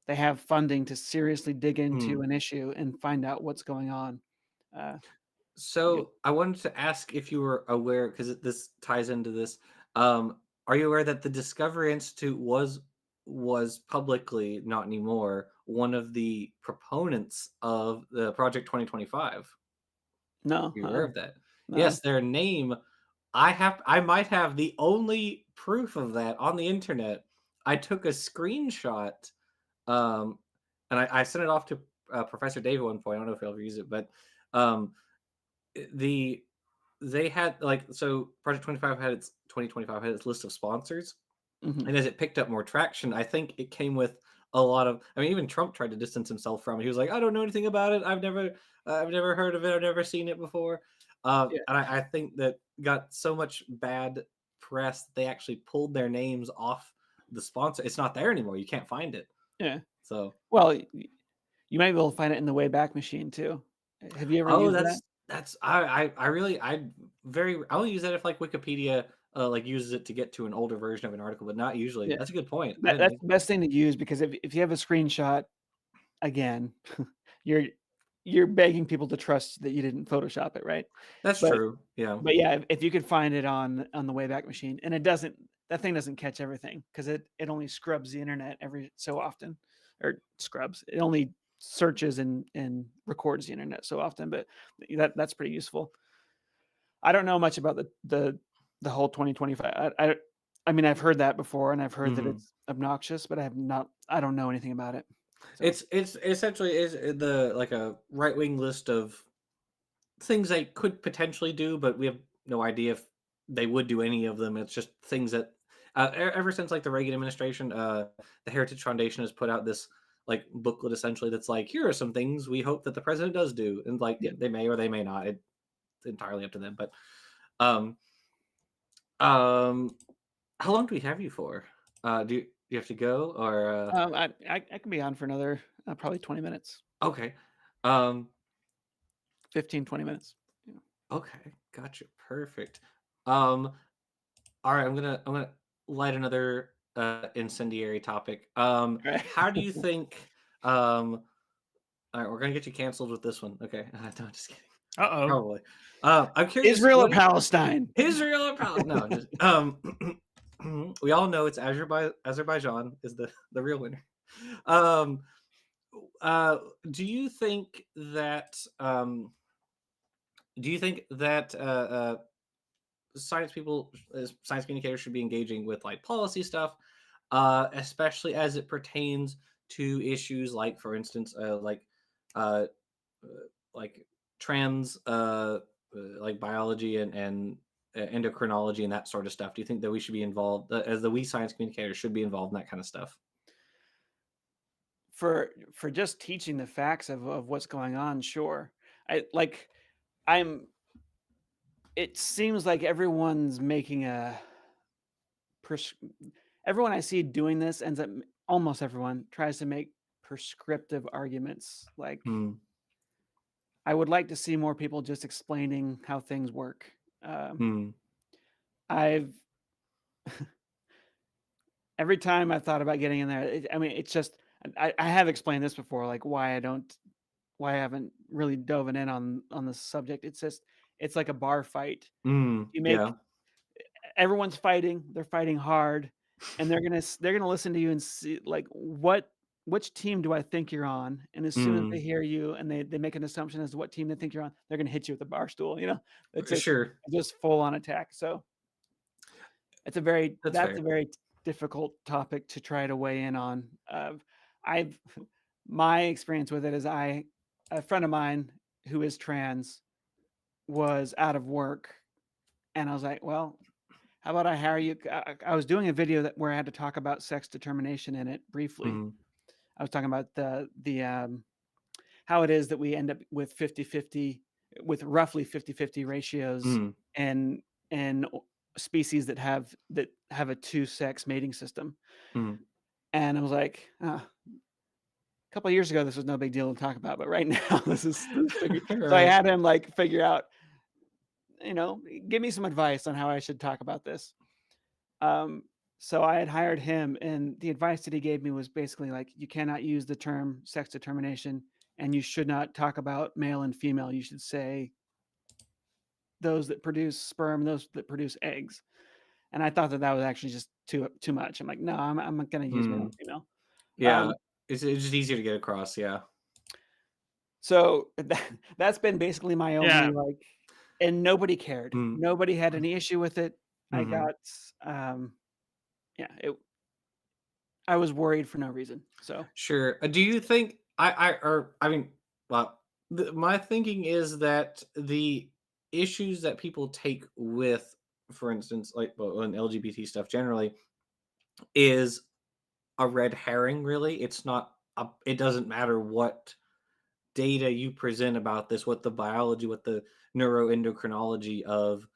they have funding to seriously dig into
Mm.
an issue and find out what's going on. Uh, yeah.
So I wanted to ask if you were aware, because this ties into this. Are you aware that the Discovery Institute was publicly, not anymore, one of the proponents of the Project 2025?
No,
You aware of that?
no.
Yes, their name. I might have the only proof of that on the internet. I took a screenshot, um, and I sent it off to Professor Dave at one point. I don't know if he'll ever use it, but um, the they had, like, so Project 25 had its 2025 had its list of sponsors,
Mhm.
and as it picked up more traction, I think it came with a lot of. I mean, even Trump tried to distance himself from it. He was like, "I don't know anything about it. I've never heard of it. I've never seen it before."
Yeah,
And I think that got so much bad press that they actually pulled their names off the sponsor. It's not there anymore. You can't find it.
yeah.
So,
Well, you might be able to find it in the Wayback Machine too. Have you ever
oh,
used that?
that's I really I only use that if like Wikipedia like uses it to get to an older version of an article, but not usually.
Yeah.
That's a good point. I
That
didn't
that's
think.
the best thing to use, because if you have a screenshot, again, you're you're begging people to trust that you didn't Photoshop it, right?
That's
But
true. Yeah.
yeah, if you could find it on the Wayback Machine, and it doesn't, that thing doesn't catch everything, because it only scrubs the internet every so often, or scrubs. It only searches and records the internet so often, but that's pretty useful. I don't know much about the whole 2025. I mean, I've heard that before, and I've heard that
Mhm.
it's obnoxious, but I don't know anything about it. So
It's essentially is the like a right wing list of things they could potentially do, but we have no idea if they would do any of them. It's just things that ever since like the Reagan administration, the Heritage Foundation has put out this like booklet essentially that's like, here are some things we hope that the president does do, and like
yeah.
they may or they may not. It's entirely up to them. But um um, how long do we have you for? Do you have to go or
I can be on for another probably 20 minutes,
okay? Um,
15, 20 minutes. Yeah.
okay, gotcha, perfect. Um, all right, I'm gonna light another incendiary topic.
All right.
How do you think um All right, we're gonna get you canceled with this one. Okay, no, I'm just kidding.
Uh-oh.
Probably. I'm curious.
Israel or
what do you-
Palestine?
Israel or Palestine? No, just we all know it's Azerbaijan is the real winner. Um, do you think that science people, science communicators, should be engaging with like policy stuff, especially as it pertains to issues like, for instance, uh, like trans, like biology and endocrinology and that sort of stuff? Do you think that we should be involved, as the we science communicators should be involved in that kind of stuff?
For just teaching the facts of what's going on, sure. I like I'm it seems like everyone's making a pres- everyone I see doing this ends up almost everyone tries to make prescriptive arguments. Like,
Hmm.
I would like to see more people just explaining how things work.
Hmm.
I've every time I've thought about getting in there, I mean, it's just I have explained this before, like why I haven't really dove in on the subject. It's just it's like a bar fight.
Hmm.
You make
Yeah.
everyone's fighting, they're fighting hard, and they're gonna listen to you and see like which team do I think you're on? And as soon as they
Hmm.
hear you and they make an assumption as to what team they think you're on, they're gonna hit you with a bar stool. It's
Sure.
just full on attack. So
That's
that's
fair.
a very difficult topic to try to weigh in on. I've my experience with it is a friend of mine who is trans was out of work, and I was like, well, how about I hire you? I was doing a video where I had to talk about sex determination in it briefly.
Hmm.
I was talking about the how it is that we end up with 50-50, with roughly 50-50 ratios
Hmm.
and species that have a two-sex mating system.
Hmm.
And I was like, a couple of years ago, this was no big deal to talk about, but right now, this is tricky. So I
Right.
had him like figure out, give me some advice on how I should talk about this. Um, so I had hired him, and the advice that he gave me was basically like, you cannot use the term sex determination, and you should not talk about male and female. You should say those that produce sperm, those that produce eggs. And I thought that was actually just too much. I'm like, no, I'm not going to use male
Hmm.
and female.
Yeah. It's just easier to get across. Yeah.
So that's been basically my
Yeah.
only like, and nobody cared.
Hmm.
Nobody had any issue with it. I
Hmm.
got, yeah, I was worried for no reason. So
Sure. Do you think I mean, well, my thinking is that the issues that people take with, for instance, like, well, in LGBT stuff generally, is a red herring. Really, it's not. It doesn't matter what data you present about this, what the biology, what the neuroendocrinology of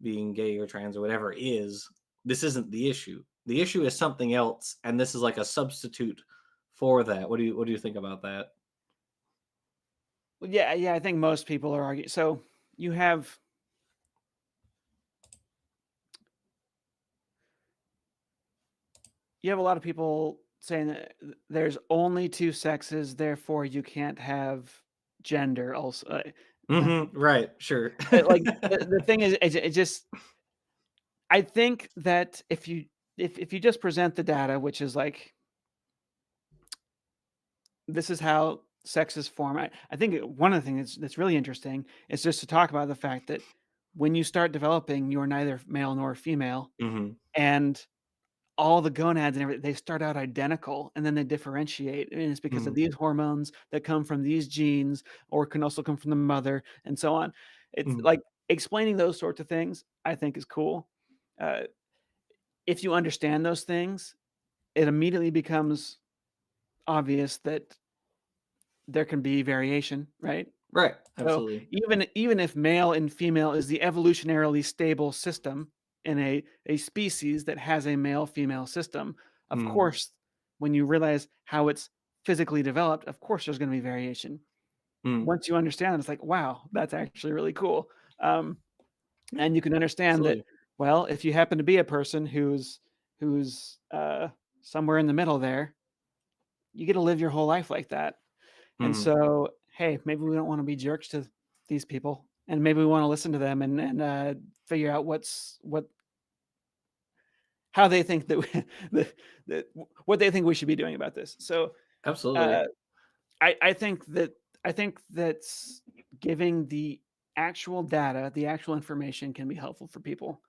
being gay or trans or whatever is. This isn't the issue. The issue is something else, and this is like a substitute for that. What do you think about that?
well, yeah, I think most people are arguing. So you have a lot of people saying that there's only two sexes, therefore you can't have gender. Also,
Right. Sure.
like the thing is, it just I think that if you just present the data, which is like this is how sexes form. I think one of the things that's really interesting is just to talk about the fact that when you start developing, you're neither male nor female,
Hmm.
and all the gonads and everything, they start out identical and then they differentiate. And it's because of
Hmm.
these hormones that come from these genes or can also come from the mother and so on. It's
Hmm.
like explaining those sorts of things, I think is cool. Uh, if you understand those things, it immediately becomes obvious that there can be variation, right?
Right.
So
Absolutely.
even if male and female is the evolutionarily stable system in a species that has a male female system, of
Mm.
course, when you realize how it's physically developed, of course there's going to be variation.
Mm.
Once you understand it, it's like, wow, that's actually really cool. And you can understand that,
Absolutely.
well, if you happen to be a person who's somewhere in the middle there, you get to live your whole life like that. And so, hey, maybe we don't want to be jerks to these people, and maybe we want to listen to them and figure out how they think that, what they think we should be doing about this. So,
Absolutely.
I think that's giving the actual data, the actual information can be helpful for people.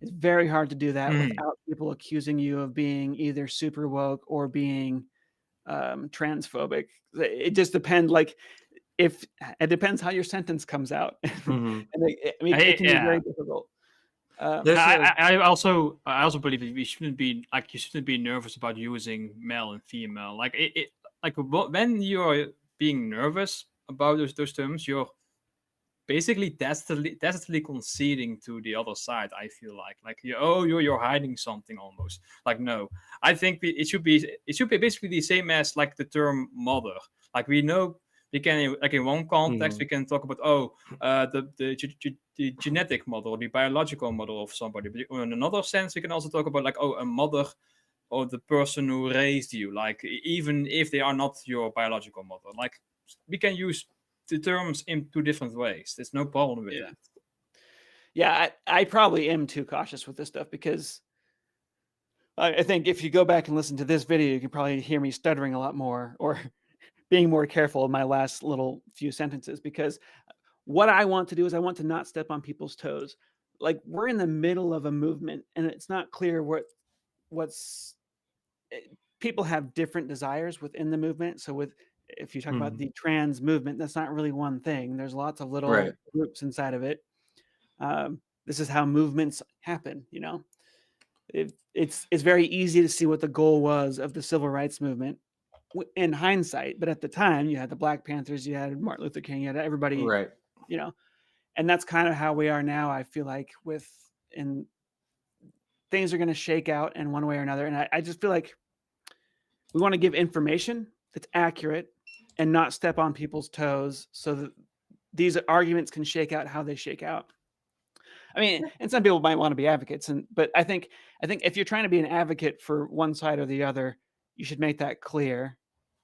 It's very hard to do that without people accusing you of being either super woke or being transphobic. It just depends. Like, if it depends how your sentence comes out, and it can be very difficult.
I also believe that you shouldn't be nervous about using male and female. Like when you're being nervous about those terms, you're basically tacitly conceding to the other side. I feel like you're hiding something almost. Like, no, I think it should be basically the same as like the term mother. Like, we know we can, like, in one context we can talk about the genetic mother or the biological mother of somebody, but in another sense we can also talk about like a mother or the person who raised you, like even if they are not your biological mother. Like, we can use the terms in two different ways. There's no problem with that.
Yeah, I probably am too cautious with this stuff, because I think if you go back and listen to this video, you can probably hear me stuttering a lot more or being more careful in my last little few sentences, because what I want to do is I want to not step on people's toes. Like, we're in the middle of a movement, and it's not clear people have different desires within the movement. So if you talk about the trans movement, that's not really one thing. There's lots of little groups inside of it. This is how movements happen. It's very easy to see what the goal was of the civil rights movement in hindsight, but at the time you had the Black Panthers, you had Martin Luther King, you had everybody, and that's kind of how we are now. I feel like and things are going to shake out in one way or another. And I just feel like we want to give information that's accurate and not step on people's toes, so that these arguments can shake out how they shake out. I mean, and some people might want to be advocates, but I think if you're trying to be an advocate for one side or the other, you should make that clear.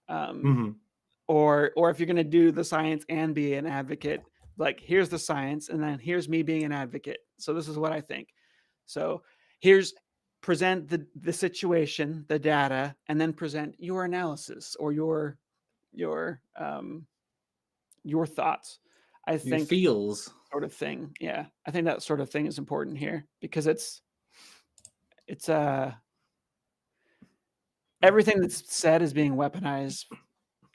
Or if you're going to do the science and be an advocate, like, here's the science, and then here's me being an advocate. So this is what I think. So present the situation, the data, and then present your analysis or your thoughts. I think
your feels
sort of thing. Yeah, I think that sort of thing is important here, because it's everything that's said is being weaponized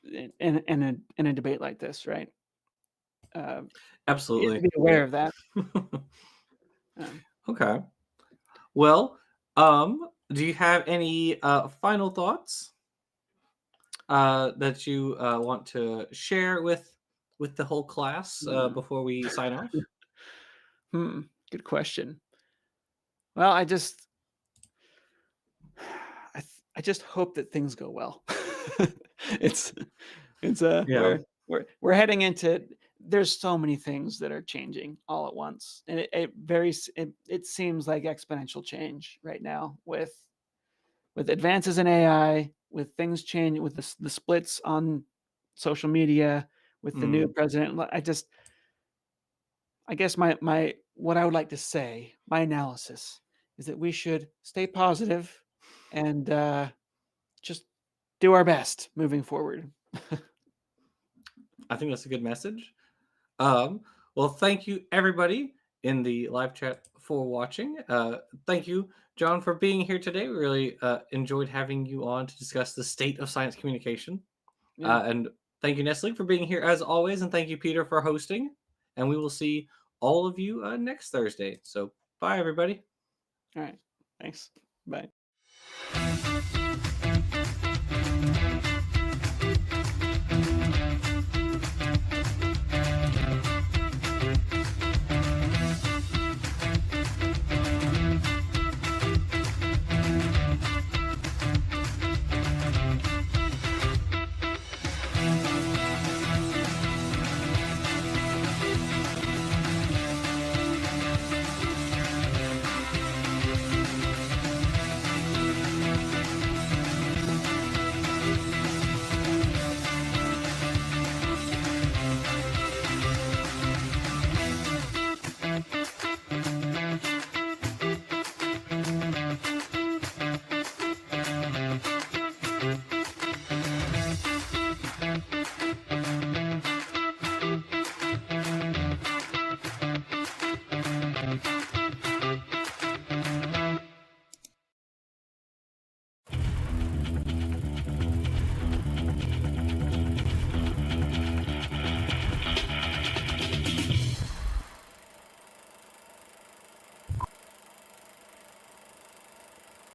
in a debate like this, right?
Absolutely.
You have to be aware of that.
Okay. Well, do you have any final thoughts that you want to share with the whole class before we sign off?
Good question. Well, I just hope that things go well. We're heading into, there's so many things that are changing all at once, and it seems like exponential change right now with advances in AI, with things changing, with the splits on social media, with the new president. I guess what I would like to say, my analysis, is that we should stay positive and just do our best moving forward.
I think that's a good message. Well, thank you everybody in the live chat for watching. Thank you, John, for being here today. We really enjoyed having you on to discuss the state of science communication. And thank you, Nestle, for being here as always. And thank you, Peter, for hosting. And we will see all of you next Thursday. So bye, everybody.
All right. Thanks. Bye.